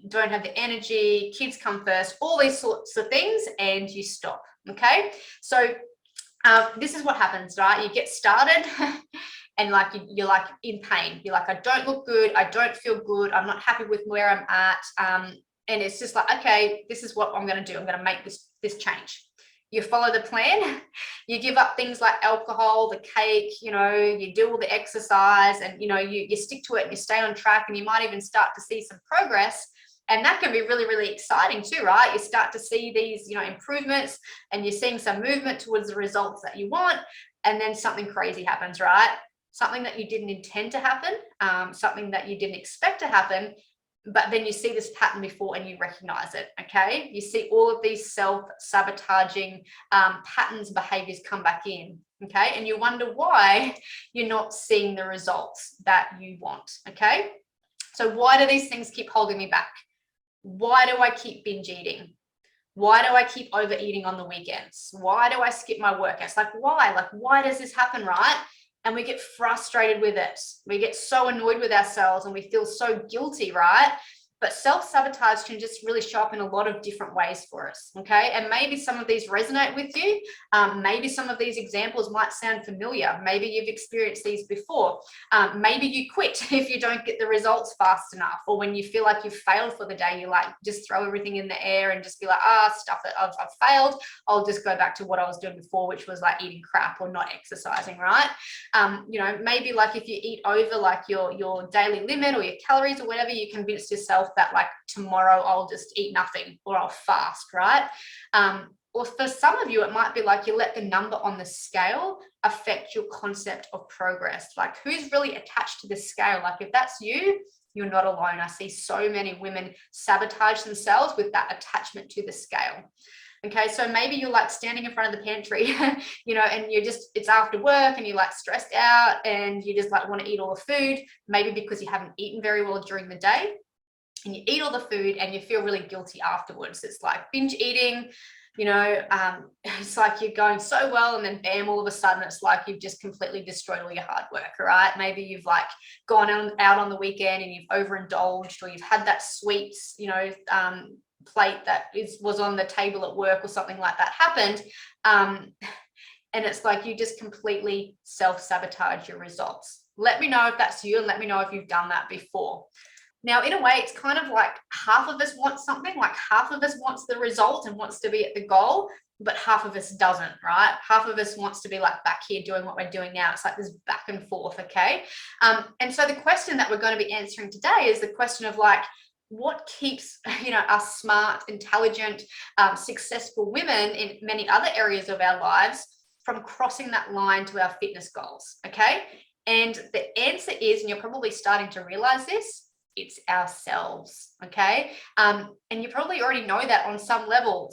don't have the energy, kids come first, all these sorts of things, and you stop. Okay, so this is what happens, right? You get started and like you're like in pain. You're like, I don't look good, I don't feel good, I'm not happy with where I'm at, and it's just like, okay, this is what I'm going to do. I'm going to make this change. You follow the plan, you give up things like alcohol, the cake, you know, you do all the exercise, and you know, you stick to it and you stay on track, and you might even start to see some progress. And that can be really, really exciting too, right? You start to see these, you know, improvements, and you're seeing some movement towards the results that you want. And then something crazy happens, right? Something that you didn't intend to happen, something that you didn't expect to happen, but then you see this pattern before and you recognize it, okay? You see all of these self-sabotaging patterns, behaviors come back in, okay? And you wonder why you're not seeing the results that you want, okay? So why do these things keep holding me back? Why do I keep binge eating? Why do I keep overeating on the weekends? Why do I skip my workouts? Like, why? Like, why does this happen, right? And we get frustrated with it. We get so annoyed with ourselves and we feel so guilty, right? But self-sabotage can just really show up in a lot of different ways for us, okay? And maybe some of these resonate with you. Maybe some of these examples might sound familiar. Maybe you've experienced these before. Maybe you quit if you don't get the results fast enough, or when you feel like you've failed for the day, you like just throw everything in the air and just be like, stuff that I've failed. I'll just go back to what I was doing before, which was like eating crap or not exercising, right? Maybe like if you eat over like your daily limit or your calories or whatever, you convince yourself that like tomorrow I'll just eat nothing or I'll fast, right? Or for some of you, it might be like you let the number on the scale affect your concept of progress. Like who's really attached to the scale? Like if that's you, you're not alone. I see so many women sabotage themselves with that attachment to the scale. Okay, so maybe you're like standing in front of the pantry, and it's after work and you're like stressed out and you just like want to eat all the food, maybe because you haven't eaten very well during the day, and you eat all the food and you feel really guilty afterwards. It's like binge eating, it's like you're going so well and then bam, all of a sudden it's like you've just completely destroyed all your hard work, right? Maybe you've like gone out on the weekend and you've overindulged, or you've had that sweets, plate that was on the table at work or something like that happened. And it's like you just completely self-sabotage your results. Let me know if that's you, and let me know if you've done that before. Now, in a way, it's kind of like half of us want something, like half of us wants the result and wants to be at the goal, but half of us doesn't, right? Half of us wants to be like back here doing what we're doing now. It's like this back and forth, okay? And so the question that we're going to be answering today is the question of like, what keeps us smart, intelligent, successful women in many other areas of our lives from crossing that line to our fitness goals, okay? And the answer is, and you're probably starting to realize this, it's ourselves, okay? And you probably already know that on some level,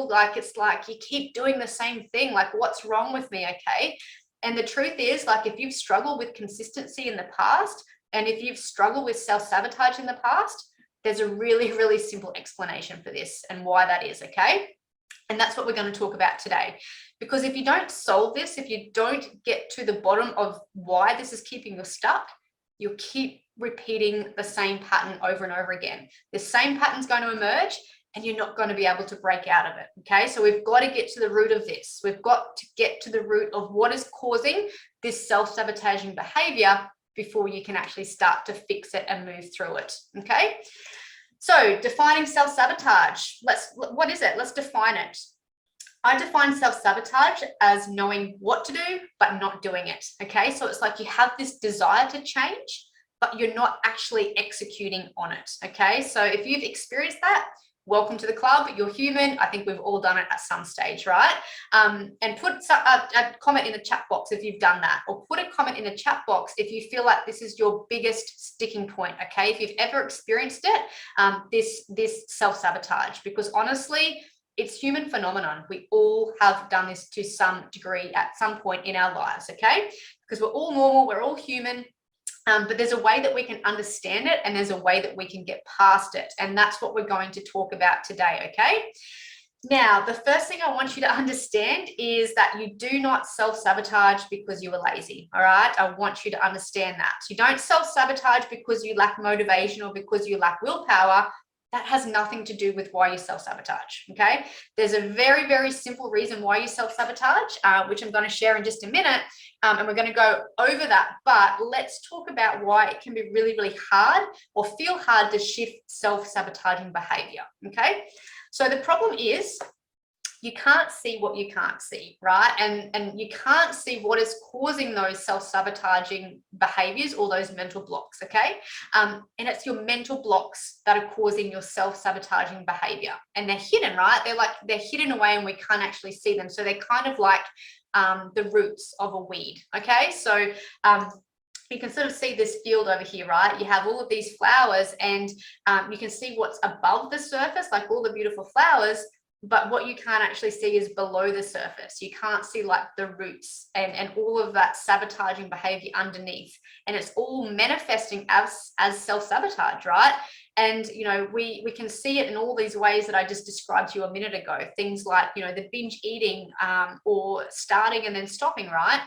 like it's like you keep doing the same thing, like what's wrong with me, okay? And the truth is, like if you've struggled with consistency in the past, and if you've struggled with self-sabotage in the past, there's a really, really simple explanation for this and why that is, okay? And that's what we're going to talk about today. Because if you don't solve this, if you don't get to the bottom of why this is keeping you stuck, you'll keep repeating the same pattern over and over again. The same pattern's going to emerge and you're not going to be able to break out of it, okay? So we've got to get to the root of this. We've got to get to the root of what is causing this self-sabotaging behavior before you can actually start to fix it and move through it, okay? So defining self-sabotage, what is it? Let's define it. I define self-sabotage as knowing what to do, but not doing it, okay? So it's like you have this desire to change, but you're not actually executing on it, okay? So if you've experienced that, welcome to the club. You're human. I think we've all done it at some stage, right? And put a comment in the chat box if you've done that, or put a comment in the chat box if you feel like this is your biggest sticking point, okay? If you've ever experienced it, this self-sabotage, because honestly, it's human phenomenon. We all have done this to some degree at some point in our lives, okay? Because we're all normal, we're all human. But there's a way that we can understand it, and there's a way that we can get past it. And that's what we're going to talk about today, okay? Now, the first thing I want you to understand is that you do not self-sabotage because you were lazy, all right? I want you to understand that. You don't self-sabotage because you lack motivation or because you lack willpower. That has nothing to do with why you self-sabotage, okay? There's a very, very simple reason why you self-sabotage, which I'm going to share in just a minute, and we're going to go over that. But let's talk about why it can be really, really hard or feel hard to shift self-sabotaging behavior, okay? So the problem is you can't see what you can't see, right? And you can't see what is causing those self-sabotaging behaviors or those mental blocks, okay? And it's your mental blocks that are causing your self-sabotaging behavior. And they're hidden, right? They're hidden away and we can't actually see them. So they're kind of like the roots of a weed, okay? So you can sort of see this field over here, right? You have all of these flowers and you can see what's above the surface, like all the beautiful flowers. But what you can't actually see is below the surface. You can't see like the roots and all of that sabotaging behavior underneath. And it's all manifesting as self-sabotage, right? And, we can see it in all these ways that I just described to you a minute ago. Things like, the binge eating or starting and then stopping, right?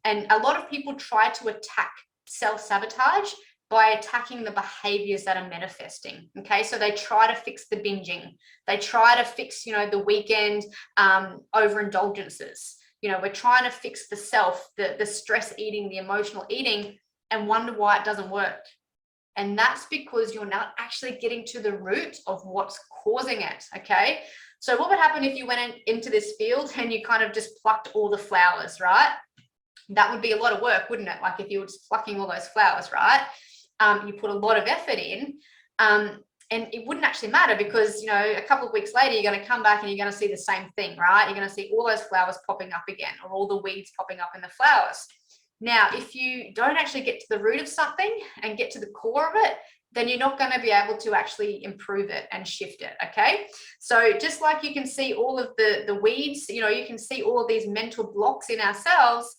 And a lot of people try to attack self-sabotage by attacking the behaviors that are manifesting. Okay, so they try to fix the binging, they try to fix, the weekend overindulgences. We're trying to fix the self, the stress eating, the emotional eating, and wonder why it doesn't work. And that's because you're not actually getting to the root of what's causing it. Okay, so what would happen if you went into this field and you kind of just plucked all the flowers, right? That would be a lot of work, wouldn't it? Like if you were just plucking all those flowers, right? You put a lot of effort in, and it wouldn't actually matter because, a couple of weeks later, you're going to come back and you're going to see the same thing, right? You're going to see all those flowers popping up again, or all the weeds popping up in the flowers. Now, if you don't actually get to the root of something and get to the core of it, then you're not going to be able to actually improve it and shift it. Okay, so just like you can see all of the weeds, you can see all of these mental blocks in ourselves.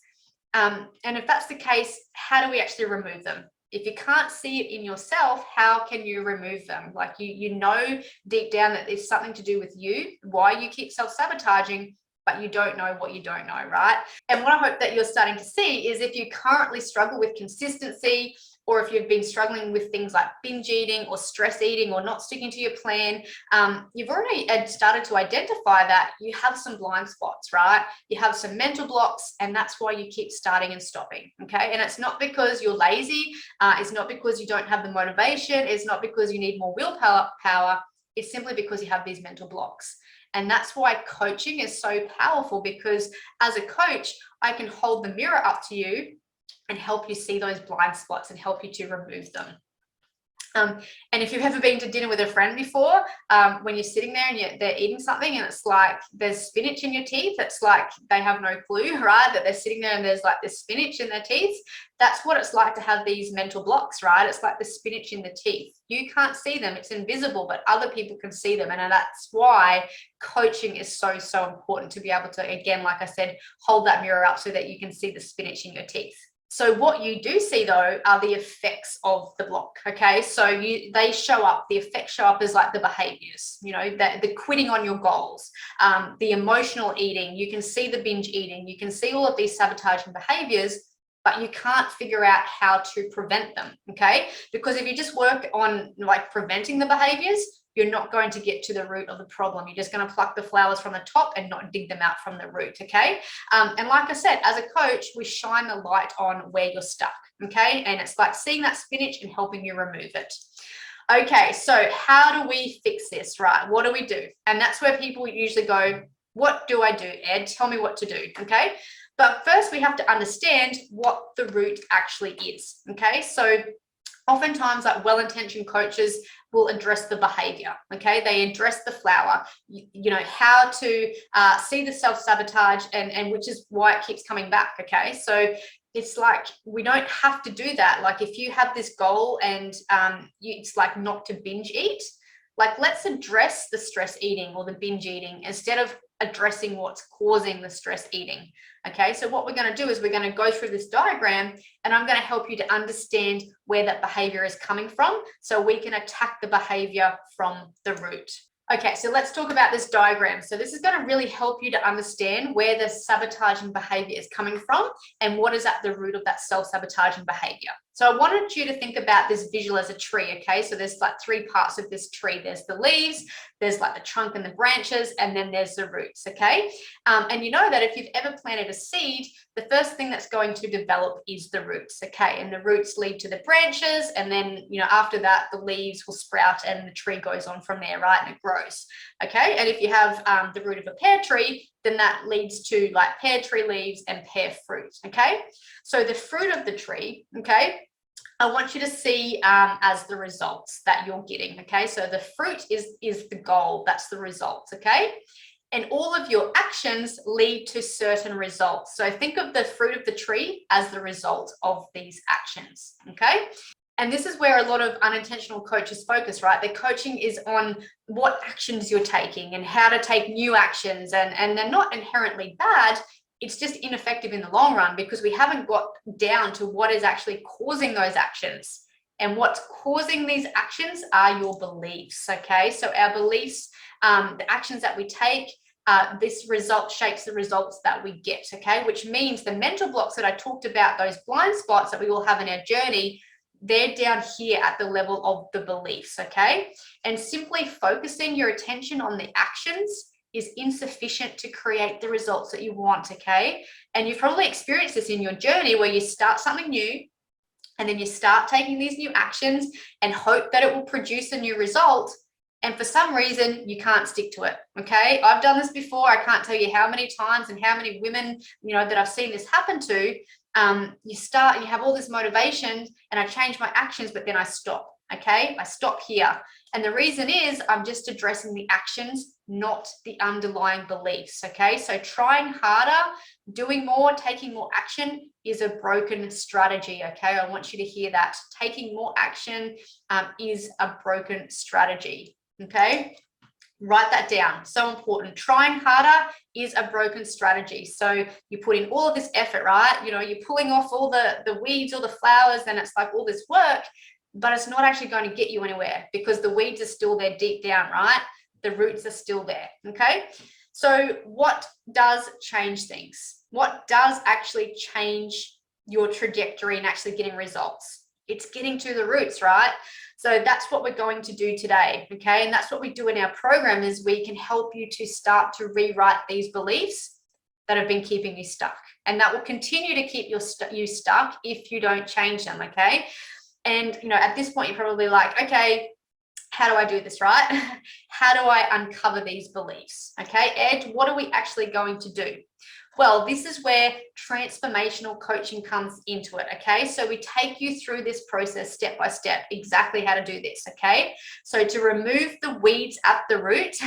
And if that's the case, how do we actually remove them? If you can't see it in yourself, how can you remove them? Like you know deep down that there's something to do with you, why you keep self-sabotaging, but you don't know what you don't know, right? And what I hope that you're starting to see is if you currently struggle with consistency, or if you've been struggling with things like binge eating or stress eating or not sticking to your plan, you've already started to identify that you have some blind spots, right? You have some mental blocks, and that's why you keep starting and stopping, okay? And it's not because you're lazy. It's not because you don't have the motivation. It's not because you need more willpower. It's simply because you have these mental blocks. And that's why coaching is so powerful, because as a coach, I can hold the mirror up to you and help you see those blind spots and help you to remove them. And if you've ever been to dinner with a friend before, when you're sitting there and they're eating something and it's like there's spinach in your teeth, it's like they have no clue, right? That they're sitting there and there's like this spinach in their teeth. That's what it's like to have these mental blocks, right? It's like the spinach in the teeth. You can't see them, it's invisible, but other people can see them. And that's why coaching is so, so important, to be able to, again, like I said, hold that mirror up so that you can see the spinach in your teeth. So what you do see though are the effects of the block. Okay, so they show up, the effects show up as like the behaviors, the quitting on your goals, the emotional eating. You can see the binge eating, you can see all of these sabotaging behaviors, but you can't figure out how to prevent them. Okay, because if you just work on like preventing the behaviors, you're not going to get to the root of the problem. You're just going to pluck the flowers from the top and not dig them out from the root. Okay. And like I said, as a coach, we shine the light on where you're stuck. Okay. And it's like seeing that spinach and helping you remove it. Okay. So how do we fix this, right? What do we do? And that's where people usually go, what do I do, Ed? Tell me what to do. Okay. But first we have to understand what the root actually is. Okay. So oftentimes, like well-intentioned coaches will address the behavior. Okay, they address the flower. How to see the self-sabotage, and which is why it keeps coming back. Okay, so it's like we don't have to do that. Like if you have this goal and it's like not to binge eat, like let's address the stress eating or the binge eating instead of addressing what's causing the stress eating. Okay, so what we're going to do is we're going to go through this diagram, and I'm going to help you to understand where that behavior is coming from so we can attack the behavior from the root. Okay, so let's talk about this diagram. So this is going to really help you to understand where the sabotaging behavior is coming from and what is at the root of that self-sabotaging behavior. So I wanted you to think about this visual as a tree, okay? So there's like three parts of this tree. There's the leaves, there's like the trunk and the branches, and then there's the roots, okay? And you know that if you've ever planted a seed, the first thing that's going to develop is the roots, okay? And the roots lead to the branches, and then, after that, the leaves will sprout and the tree goes on from there, right? And it grows, okay? And if you have the root of a pear tree, then that leads to like pear tree leaves and pear fruit, okay? So the fruit of the tree, okay, I want you to see as the results that you're getting, okay? So the fruit is the goal, that's the results, okay? And all of your actions lead to certain results. So think of the fruit of the tree as the result of these actions, okay? And this is where a lot of unintentional coaches focus, right? Their coaching is on what actions you're taking and how to take new actions, and they're not inherently bad. It's just ineffective in the long run because we haven't got down to what is actually causing those actions. And what's causing these actions are your beliefs, okay? So our beliefs, the actions that we take, this result shapes the results that we get, okay? Which means the mental blocks that I talked about, those blind spots that we all have in our journey, they're down here at the level of the beliefs, okay? And simply focusing your attention on the actions is insufficient to create the results that you want, okay? And you've probably experienced this in your journey where you start something new and then you start taking these new actions and hope that it will produce a new result. And for some reason, you can't stick to it, okay? I've done this before. I can't tell you how many times and how many women, that I've seen this happen to. You have all this motivation and I change my actions, but then I stop, okay? I stop here. And the reason is I'm just addressing the actions, not the underlying beliefs, okay? So trying harder, doing more, taking more action is a broken strategy, okay? I want you to hear that. Taking more action is a broken strategy, okay? Write that down. So important. Trying harder is a broken strategy. So you put in all of this effort, right? You're pulling off all the weeds or the flowers, and it's like all this work, but it's not actually going to get you anywhere because the weeds are still there deep down, right? The roots are still there, okay? So what does change things? What does actually change your trajectory and actually getting results? It's getting to the roots, right? So that's what we're going to do today, okay? And that's what we do in our program is we can help you to start to rewrite these beliefs that have been keeping you stuck. And that will continue to keep you stuck if you don't change them, okay? And, at this point, you're probably like, okay, how do I do this, right? How do I uncover these beliefs? Okay, Ed, what are we actually going to do? Well, this is where transformational coaching comes into it, okay? So we take you through this process step by step, exactly how to do this, okay? So to remove the weeds at the root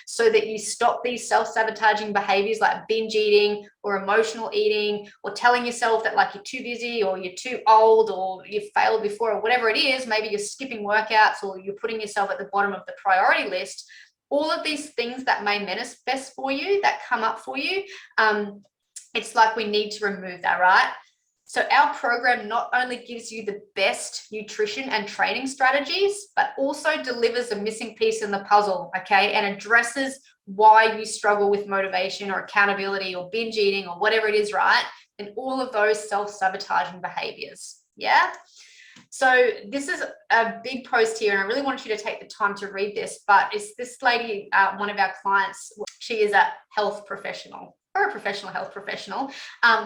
so that you stop these self-sabotaging behaviors like binge eating or emotional eating or telling yourself that like you're too busy or you're too old or you've failed before or whatever it is, maybe you're skipping workouts or you're putting yourself at the bottom of the priority list. All of these things that may manifest for you, that come up for you, it's like we need to remove that, right? So our program not only gives you the best nutrition and training strategies, but also delivers a missing piece in the puzzle, okay? And addresses why you struggle with motivation or accountability or binge eating or whatever it is, right? And all of those self-sabotaging behaviors, yeah? So this is a big post here, and I really want you to take the time to read this, but it's this lady, one of our clients, she is a health professional or a professional health professional,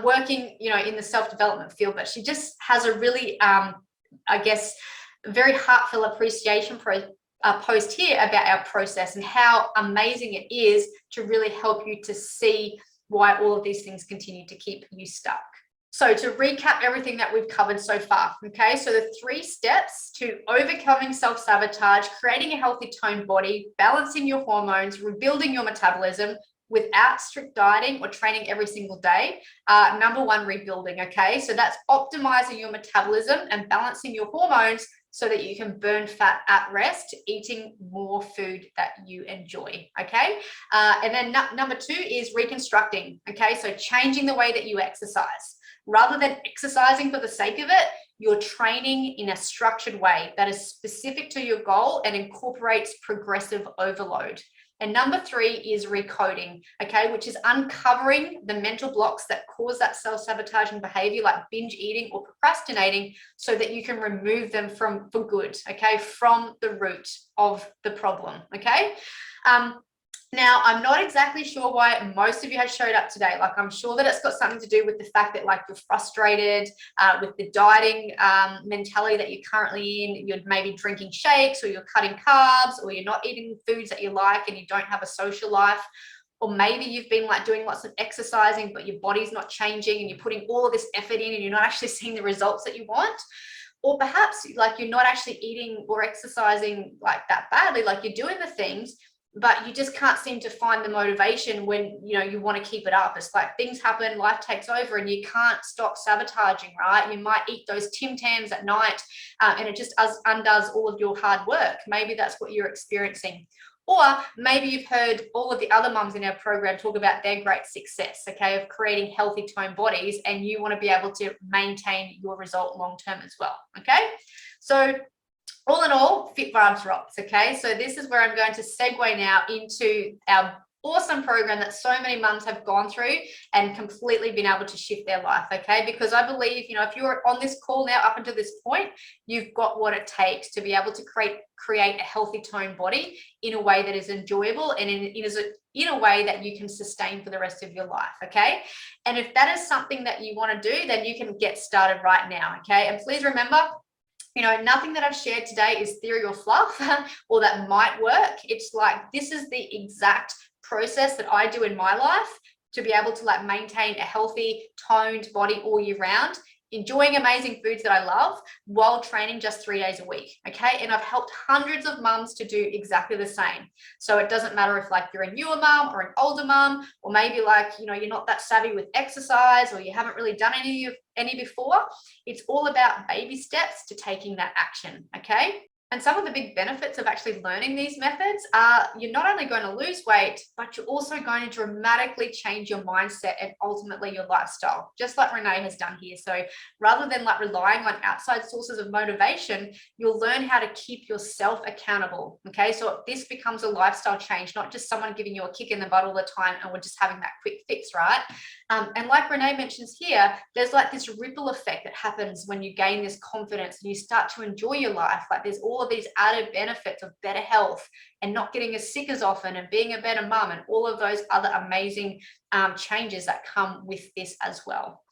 working, in the self-development field, but she just has a really, very heartfelt appreciation post here about our process and how amazing it is to really help you to see why all of these things continue to keep you stuck. So to recap everything that we've covered so far, okay, so the 3 steps to overcoming self-sabotage, creating a healthy toned body, balancing your hormones, rebuilding your metabolism without strict dieting or training every single day. Number 1, rebuilding, okay, so that's optimizing your metabolism and balancing your hormones so that you can burn fat at rest, eating more food that you enjoy, okay? And then number 2 is reconstructing, okay, so changing the way that you exercise. Rather than exercising for the sake of it, you're training in a structured way that is specific to your goal and incorporates progressive overload. And number 3 is recoding, okay, which is uncovering the mental blocks that cause that self-sabotaging behavior like binge eating or procrastinating so that you can remove them for good, okay, from the root of the problem, okay? Now, I'm not exactly sure why most of you have showed up today. Like, I'm sure that it's got something to do with the fact that, like, you're frustrated with the dieting mentality that you're currently in. You're maybe drinking shakes, or you're cutting carbs, or you're not eating foods that you like and you don't have a social life. Or maybe you've been like doing lots of exercising, but your body's not changing and you're putting all of this effort in and you're not actually seeing the results that you want. Or perhaps like you're not actually eating or exercising like that badly, like you're doing the things, but you just can't seem to find the motivation when, you want to keep it up. It's like things happen, life takes over, and you can't stop sabotaging, right? You might eat those Tim Tams at night and it just undoes all of your hard work. Maybe that's what you're experiencing. Or maybe you've heard all of the other mums in our program talk about their great success, okay, of creating healthy toned bodies, and you want to be able to maintain your result long-term as well, okay? So all in all, Fit Vibes rocks, okay? So this is where I'm going to segue now into our awesome program that so many mums have gone through and completely been able to shift their life, okay? Because I believe, you know, if you're on this call now up until this point, you've got what it takes to be able to create a healthy toned body in a way that is enjoyable and in a way that you can sustain for the rest of your life, okay? And if that is something that you want to do, then you can get started right now, okay? And please remember, you know, nothing that I've shared today is theory or fluff or that might work. It's like, this is the exact process that I do in my life to be able to like maintain a healthy, toned body all year round, enjoying amazing foods that I love while training just 3 days a week. Okay. And I've helped hundreds of mums to do exactly the same. So it doesn't matter if like you're a newer mum or an older mum, or maybe like, you know, you're not that savvy with exercise or you haven't really done any before. It's all about baby steps to taking that action. Okay. And some of the big benefits of actually learning these methods are you're not only going to lose weight, but you're also going to dramatically change your mindset and ultimately your lifestyle, just like Renee has done here. So rather than like relying on outside sources of motivation, you'll learn how to keep yourself accountable. Okay, so this becomes a lifestyle change, not just someone giving you a kick in the butt all the time and we're just having that quick fix, right? And like Renee mentions here, there's like this ripple effect that happens when you gain this confidence and you start to enjoy your life. Like there's all of these added benefits of better health and not getting as sick as often and being a better mum and all of those other amazing changes that come with this as well.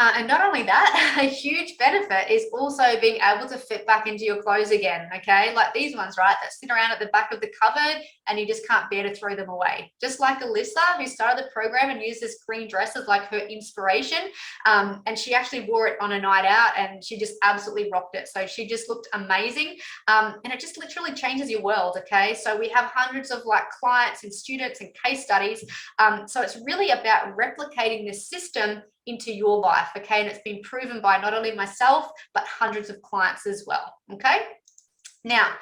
And not only that, a huge benefit is also being able to fit back into your clothes again, okay? Like these ones, right, that sit around at the back of the cupboard and you just can't bear to throw them away. Just like Alyssa, who started the program and used this green dress as like her inspiration. And she actually wore it on a night out and she just absolutely rocked it. So she just looked amazing. And it just literally changes your world, okay? So we have hundreds of like clients and students and case studies. So it's really about replicating this system into your life, okay? And it's been proven by not only myself, but hundreds of clients as well, okay? Now,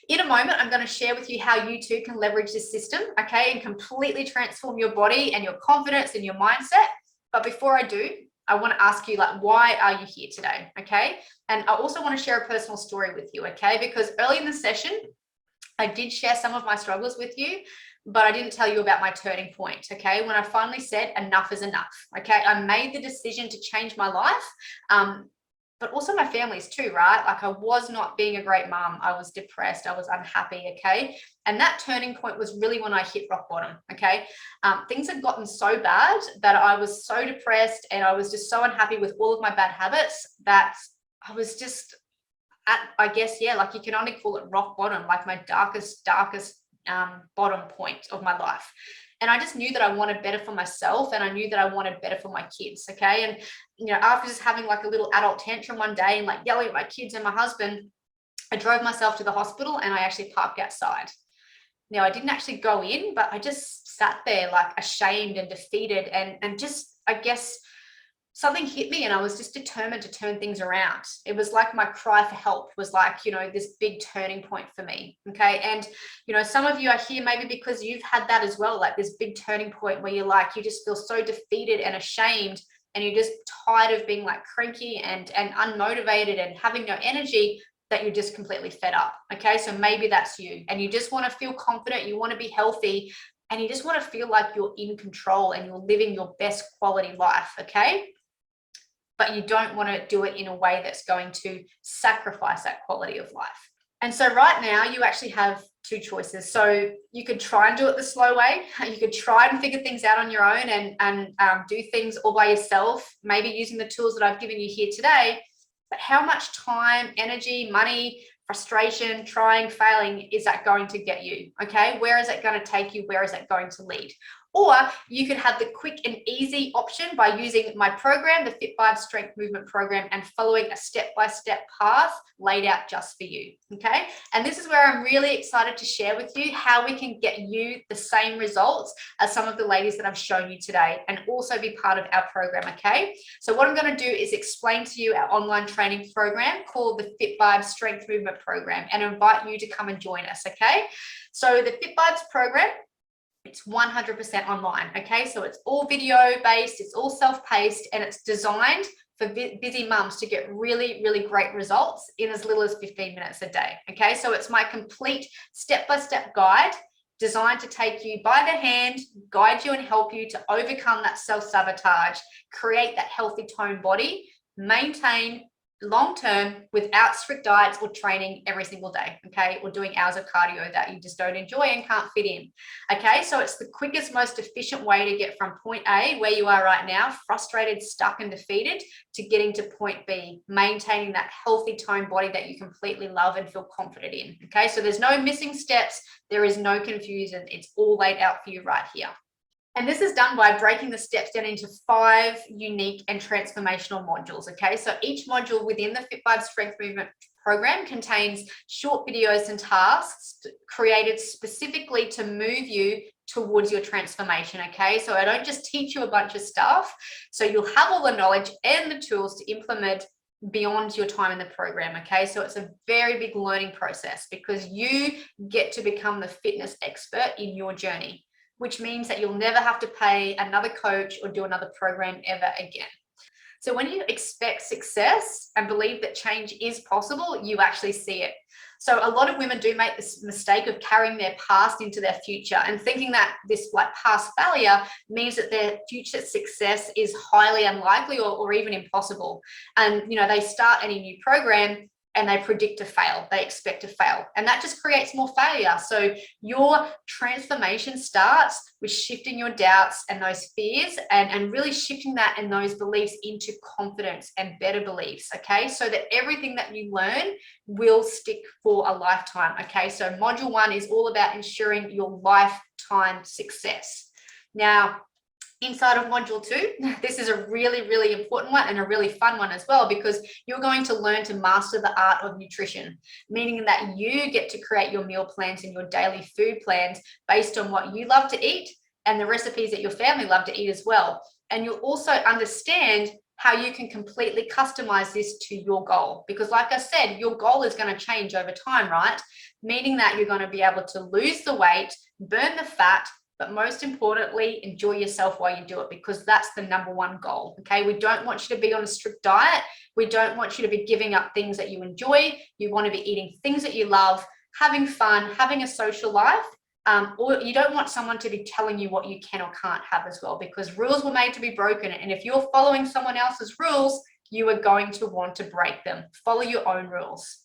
in a moment, I'm going to share with you how you too can leverage this system, okay, and completely transform your body and your confidence and your mindset. But before I do, I want to ask you, like, why are you here today, okay? And I also want to share a personal story with you, okay? Because early in the session, I did share some of my struggles with you, but I didn't tell you about my turning point, okay? When I finally said enough is enough, okay? I made the decision to change my life, but also my family's too, right? Like I was not being a great mom. I was depressed. I was unhappy, okay? And that turning point was really when I hit rock bottom, okay? Things had gotten so bad that I was so depressed and I was just so unhappy with all of my bad habits that I was just at, I guess, yeah, like you can only call it rock bottom, like my darkest bottom point of my life. And I just knew that I wanted better for myself and I knew that I wanted better for my kids, okay? And, you know, after just having like a little adult tantrum one day and like yelling at my kids and my husband, I drove myself to the hospital and I actually parked outside. Now, I didn't actually go in, but I just sat there like ashamed and defeated and just, I guess, something hit me and I was just determined to turn things around. It was like my cry for help was like, you know, this big turning point for me. Okay. And, you know, some of you are here maybe because you've had that as well, like this big turning point where you're like, you just feel so defeated and ashamed and you're just tired of being like cranky and unmotivated and having no energy, that you're just completely fed up. Okay. So maybe that's you and you just want to feel confident. You want to be healthy and you just want to feel like you're in control and you're living your best quality life. Okay. But you don't want to do it in a way that's going to sacrifice that quality of life. And so right now you actually have two choices. So you could try and do it the slow way. You could try and figure things out on your own and do things all by yourself, maybe using the tools that I've given you here today. But how much time, energy, money, frustration, trying, failing is that going to get you? Okay, where is it going to take you? Where is it going to lead? Or you could have the quick and easy option by using my program, the Fit Vibe Strength Movement Program, and following a step-by-step path laid out just for you, okay? And this is where I'm really excited to share with you how we can get you the same results as some of the ladies that I've shown you today and also be part of our program, okay? So what I'm going to do is explain to you our online training program called the Fit Vibe Strength Movement Program and invite you to come and join us, okay? So the Fit Vibes program, it's 100% online, okay? So it's all video-based, it's all self-paced, and it's designed for busy mums to get really, really great results in as little as 15 minutes a day, okay? So it's my complete step-by-step guide designed to take you by the hand, guide you and help you to overcome that self-sabotage, create that healthy toned body, maintain long-term without strict diets or training every single day, okay, or doing hours of cardio that you just don't enjoy and can't fit in, okay? So it's the quickest, most efficient way to get from point A, where you are right now, frustrated, stuck and defeated, to getting to point B, maintaining that healthy toned body that you completely love and feel confident in, okay? So there's no missing steps, there is no confusion, it's all laid out for you right here. And this is done by breaking the steps down into 5 unique and transformational modules, okay? So each module within the Fit Vibe Strength Movement program contains short videos and tasks created specifically to move you towards your transformation, okay? So I don't just teach you a bunch of stuff. So you'll have all the knowledge and the tools to implement beyond your time in the program, okay? So it's a very big learning process because you get to become the fitness expert in your journey, which means that you'll never have to pay another coach or do another program ever again. So when you expect success and believe that change is possible, you actually see it. So a lot of women do make this mistake of carrying their past into their future and thinking that this like past failure means that their future success is highly unlikely or even impossible. And, you know, they start any new program and they predict to fail, they expect to fail. And that just creates more failure. So your transformation starts with shifting your doubts and those fears and really shifting that and those beliefs into confidence and better beliefs, okay? So that everything that you learn will stick for a lifetime, okay? So module 1 is all about ensuring your lifetime success. Now, inside of module 2, this is a really, really important one and a really fun one as well, because you're going to learn to master the art of nutrition, meaning that you get to create your meal plans and your daily food plans based on what you love to eat and the recipes that your family love to eat as well. And you'll also understand how you can completely customize this to your goal, because like I said, your goal is going to change over time, right? Meaning that you're going to be able to lose the weight, burn the fat, but most importantly, enjoy yourself while you do it, because that's the number 1 goal, okay? We don't want you to be on a strict diet. We don't want you to be giving up things that you enjoy. You want to be eating things that you love, having fun, having a social life, or you don't want someone to be telling you what you can or can't have as well, because rules were made to be broken. And if you're following someone else's rules, you are going to want to break them. Follow your own rules.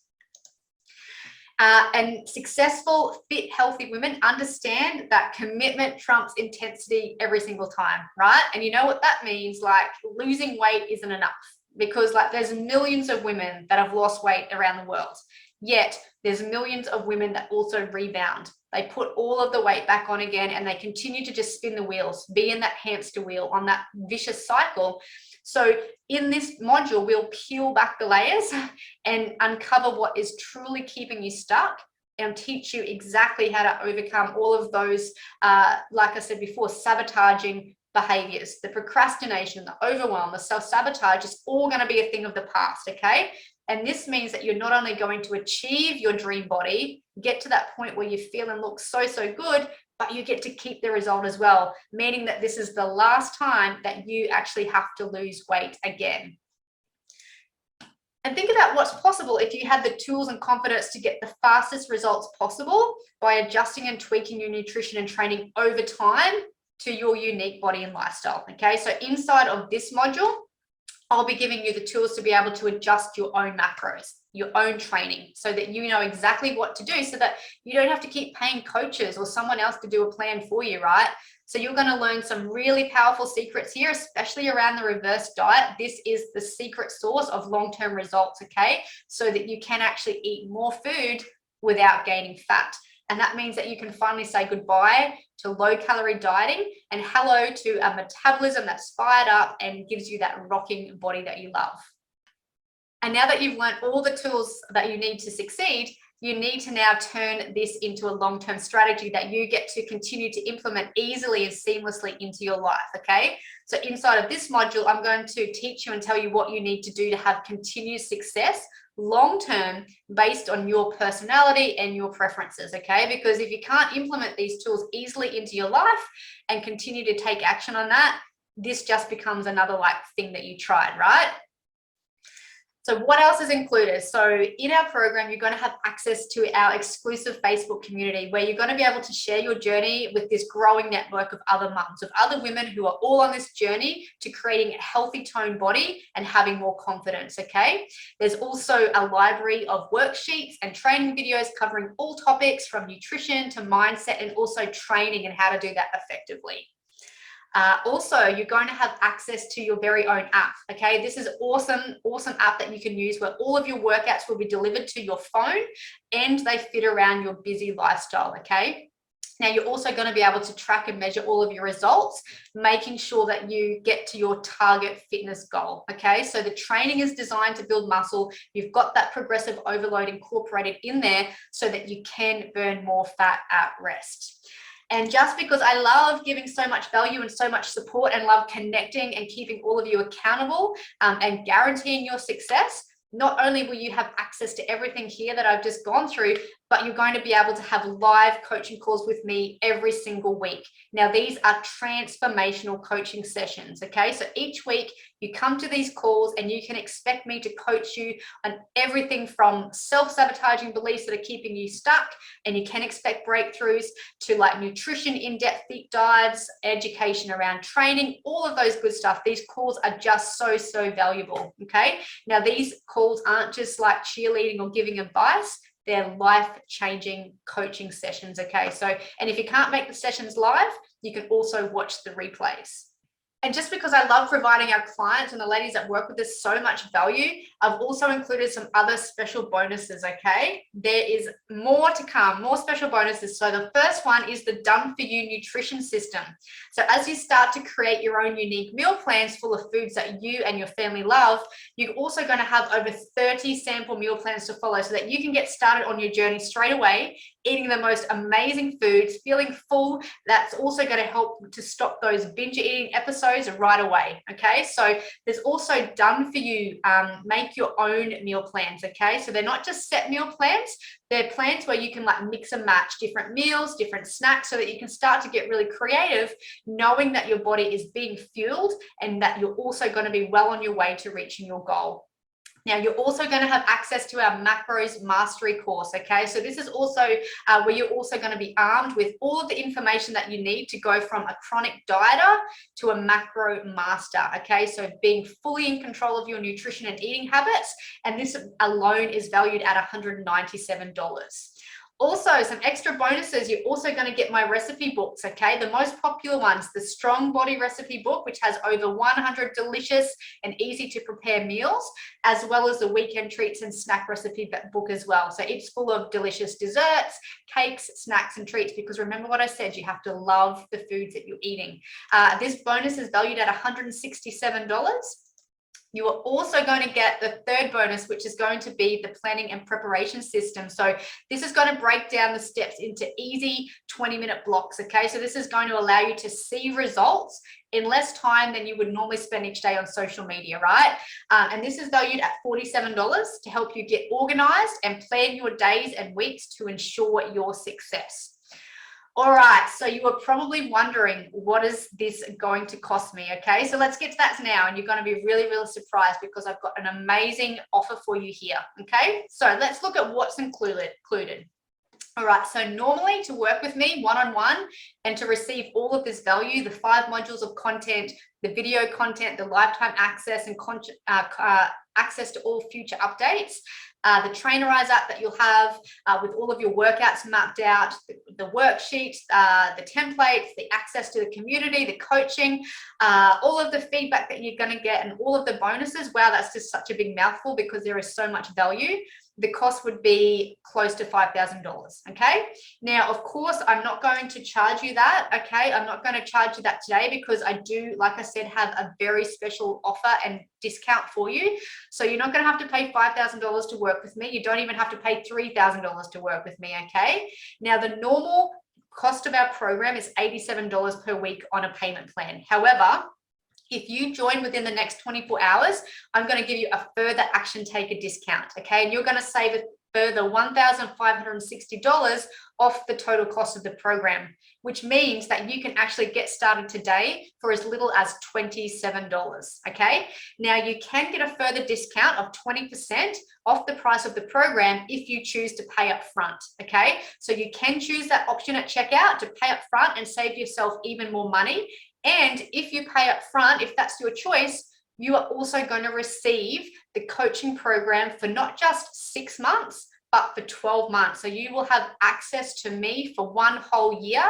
And successful, fit, healthy women understand that commitment trumps intensity every single time, right? And you know what that means? Like, losing weight isn't enough, because like there's millions of women that have lost weight around the world. Yet there's millions of women that also rebound. They put all of the weight back on again and they continue to just spin the wheels, be in that hamster wheel on that vicious cycle. So in this module, we'll peel back the layers and uncover what is truly keeping you stuck and teach you exactly how to overcome all of those, like I said before, sabotaging behaviors, the procrastination, the overwhelm, the self-sabotage is all going to be a thing of the past, okay? And this means that you're not only going to achieve your dream body, get to that point where you feel and look so, so good, but you get to keep the result as well, meaning that this is the last time that you actually have to lose weight again. And think about what's possible if you had the tools and confidence to get the fastest results possible by adjusting and tweaking your nutrition and training over time to your unique body and lifestyle, okay? So inside of this module, I'll be giving you the tools to be able to adjust your own macros, your own training, so that you know exactly what to do, so that you don't have to keep paying coaches or someone else to do a plan for you, right? So you're going to learn some really powerful secrets here, especially around the reverse diet. This is the secret source of long-term results, okay? So that you can actually eat more food without gaining fat. And that means that you can finally say goodbye to low-calorie dieting and hello to a metabolism that's fired up and gives you that rocking body that you love. And now that you've learned all the tools that you need to succeed, you need to now turn this into a long-term strategy that you get to continue to implement easily and seamlessly into your life, okay? So inside of this module, I'm going to teach you and tell you what you need to do to have continued success long-term based on your personality and your preferences, okay? Because if you can't implement these tools easily into your life and continue to take action on that, this just becomes another like thing that you tried, right? So what else is included? So in our program, you're going to have access to our exclusive Facebook community where you're going to be able to share your journey with this growing network of other mums, of other women who are all on this journey to creating a healthy toned body and having more confidence, okay? There's also a library of worksheets and training videos covering all topics from nutrition to mindset and also training and how to do that effectively. Also, you're going to have access to your very own app, okay? This is awesome app that you can use where all of your workouts will be delivered to your phone and they fit around your busy lifestyle, okay? Now, you're also going to be able to track and measure all of your results, making sure that you get to your target fitness goal, okay? So the training is designed to build muscle. You've got that progressive overload incorporated in there so that you can burn more fat at rest. And just because I love giving so much value and so much support and love connecting and keeping all of you accountable and guaranteeing your success, not only will you have access to everything here that I've just gone through, but you're going to be able to have live coaching calls with me every single week. Now, these are transformational coaching sessions, okay? So each week you come to these calls and you can expect me to coach you on everything from self-sabotaging beliefs that are keeping you stuck, and you can expect breakthroughs, to like nutrition, in-depth deep dives, education around training, all of those good stuff. These calls are just so valuable, okay? Now, these calls aren't just like cheerleading or giving advice. They're life-changing coaching sessions, okay? So, and if you can't make the sessions live, you can also watch the replays. And just because I love providing our clients and the ladies that work with us so much value, I've also included some other special bonuses, okay? There is more to come, more special bonuses. So the first one is the Done For You nutrition system. So as you start to create your own unique meal plans full of foods that you and your family love, you're also going to have over 30 sample meal plans to follow so that you can get started on your journey straight away, eating the most amazing foods, feeling full. That's also going to help to stop those binge eating episodes right away, okay? So there's also Done For You, make your own meal plans, okay? So they're not just set meal plans, they're plans where you can like mix and match different meals, different snacks, so that you can start to get really creative, knowing that your body is being fueled and that you're also going to be well on your way to reaching your goal. Now, you're also going to have access to our macros mastery course, okay? So this is also where you're also going to be armed with all of the information that you need to go from a chronic dieter to a macro master, okay? So being fully in control of your nutrition and eating habits, and this alone is valued at $197. Also, some extra bonuses, you're also going to get my recipe books, okay? The most popular ones, the Strong Body Recipe Book, which has over 100 delicious and easy to prepare meals, as well as the Weekend Treats and Snack Recipe Book as well. So it's full of delicious desserts, cakes, snacks, and treats, because remember what I said, you have to love the foods that you're eating. This bonus is valued at $167. You are also going to get the third bonus, which is going to be the planning and preparation system. So this is going to break down the steps into easy 20-minute blocks, okay? So this is going to allow you to see results in less time than you would normally spend each day on social media, right? And this is valued at $47 to help you get organized and plan your days and weeks to ensure your success. All right, so you are probably wondering, what is this going to cost me? Okay, so let's get to that now, and you're going to be really surprised because I've got an amazing offer for you here. Okay, so let's look at what's included. All right, so normally to work with me one-on-one and to receive all of this value, the 5 modules of content, the video content, the lifetime access and access to all future updates, the Trainerize app that you'll have with all of your workouts mapped out, the worksheets, the templates, the access to the community, the coaching, all of the feedback that you're going to get, and all of the bonuses. Wow, that's just such a big mouthful because there is so much value. The cost would be close to $5,000. Okay. Now, of course, I'm not going to charge you that. Okay. I'm not going to charge you that today because I do, like I said, have a very special offer and discount for you. So you're not going to have to pay $5,000 to work with me. You don't even have to pay $3,000 to work with me. Okay. Now, the normal cost of our program is $87 per week on a payment plan. However, if you join within the next 24 hours, I'm going to give you a further action taker discount, okay? And you're going to save further $1,560 off the total cost of the program, which means that you can actually get started today for as little as $27. Okay. Now you can get a further discount of 20% off the price of the program if you choose to pay up front. Okay. So you can choose that option at checkout to pay up front and save yourself even more money. And if you pay up front, if that's your choice, you are also going to receive the coaching program for not just 6 months, but for 12 months. So you will have access to me for 1 whole year,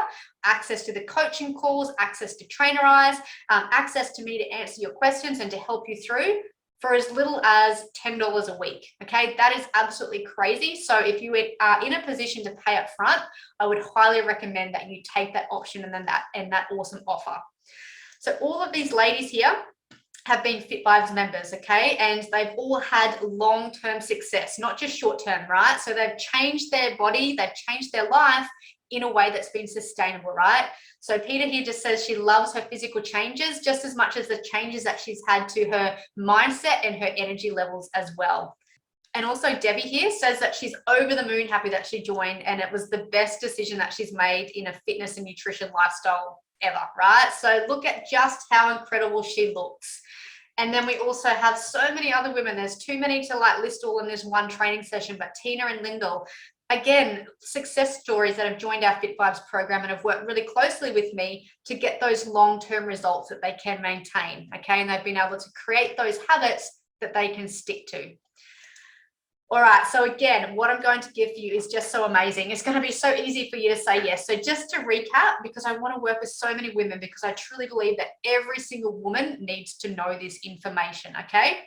access to the coaching calls, access to Trainer Eyes, access to me to answer your questions and to help you through for as little as $10 a week. Okay, that is absolutely crazy. So if you are in a position to pay up front, I would highly recommend that you take that option and that awesome offer. So all of these ladies here have been Fit Vibes members, okay? And they've all had long-term success, not just short-term, right? So they've changed their body, they've changed their life in a way that's been sustainable, right? So Peter here just says she loves her physical changes just as much as the changes that she's had to her mindset and her energy levels as well. And also Debbie here says that she's over the moon happy that she joined and it was the best decision that she's made in a fitness and nutrition lifestyle ever, right? So look at just how incredible she looks. And then we also have so many other women. There's too many to like list all in this one training session, but Tina and Lyndall, again, success stories that have joined our Fit Vibes program and have worked really closely with me to get those long-term results that they can maintain, okay? And they've been able to create those habits that they can stick to. All right, so again, what I'm going to give you is just so amazing. It's going to be so easy for you to say yes. So just to recap, because I want to work with so many women, because I truly believe that every single woman needs to know this information, okay?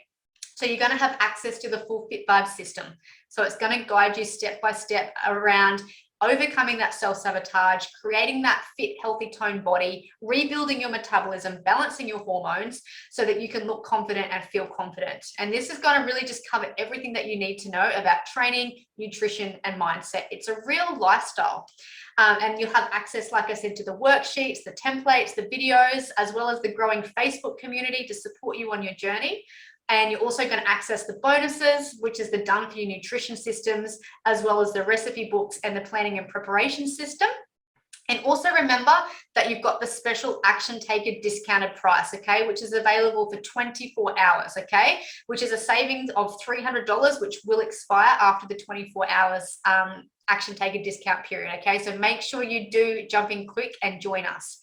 So you're going to have access to the full Fit Vibes system. So it's going to guide you step by step around overcoming that self-sabotage, creating that fit, healthy, toned body, rebuilding your metabolism, balancing your hormones so that you can look confident and feel confident. And this is going to really just cover everything that you need to know about training, nutrition, and mindset. It's a real lifestyle. And you'll have access, like I said, to the worksheets, the templates, the videos, as well as the growing Facebook community to support you on your journey. And you're also going to access the bonuses, which is the Done For You nutrition systems, as well as the recipe books and the planning and preparation system. And also remember that you've got the special Action Taker discounted price, okay, which is available for 24 hours, okay, which is a savings of $300, which will expire after the 24 hours Action Taker discount period, okay? So make sure you do jump in quick and join us.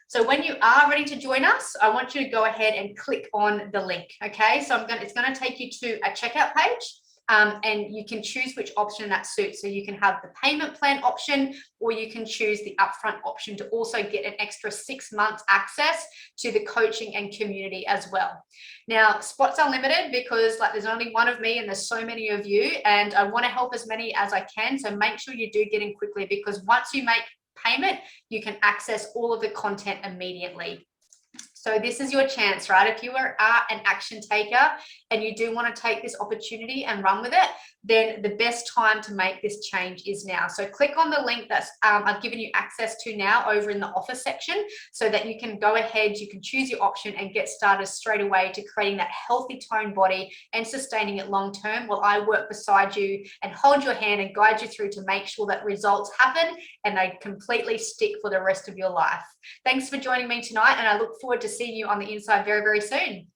So when you are ready to join us, I want you to go ahead and click on the link, okay? So it's going to take you to a checkout page. And you can choose which option that suits. So you can have the payment plan option, or you can choose the upfront option to also get an extra 6 months access to the coaching and community as well. Now, spots are limited because there's only one of me and there's so many of you, and I want to help as many as I can. So make sure you do get in quickly, because once you make payment, you can access all of the content immediately. So this is your chance, right? If you are an action taker and you do want to take this opportunity and run with it, then the best time to make this change is now. So click on the link that's I've given you access to now over in the offer section, so that you can go ahead, you can choose your option and get started straight away to creating that healthy toned body and sustaining it long term, while I work beside you and hold your hand and guide you through to make sure that results happen and they completely stick for the rest of your life. Thanks for joining me tonight, and I look forward to seeing you on the inside very, very soon.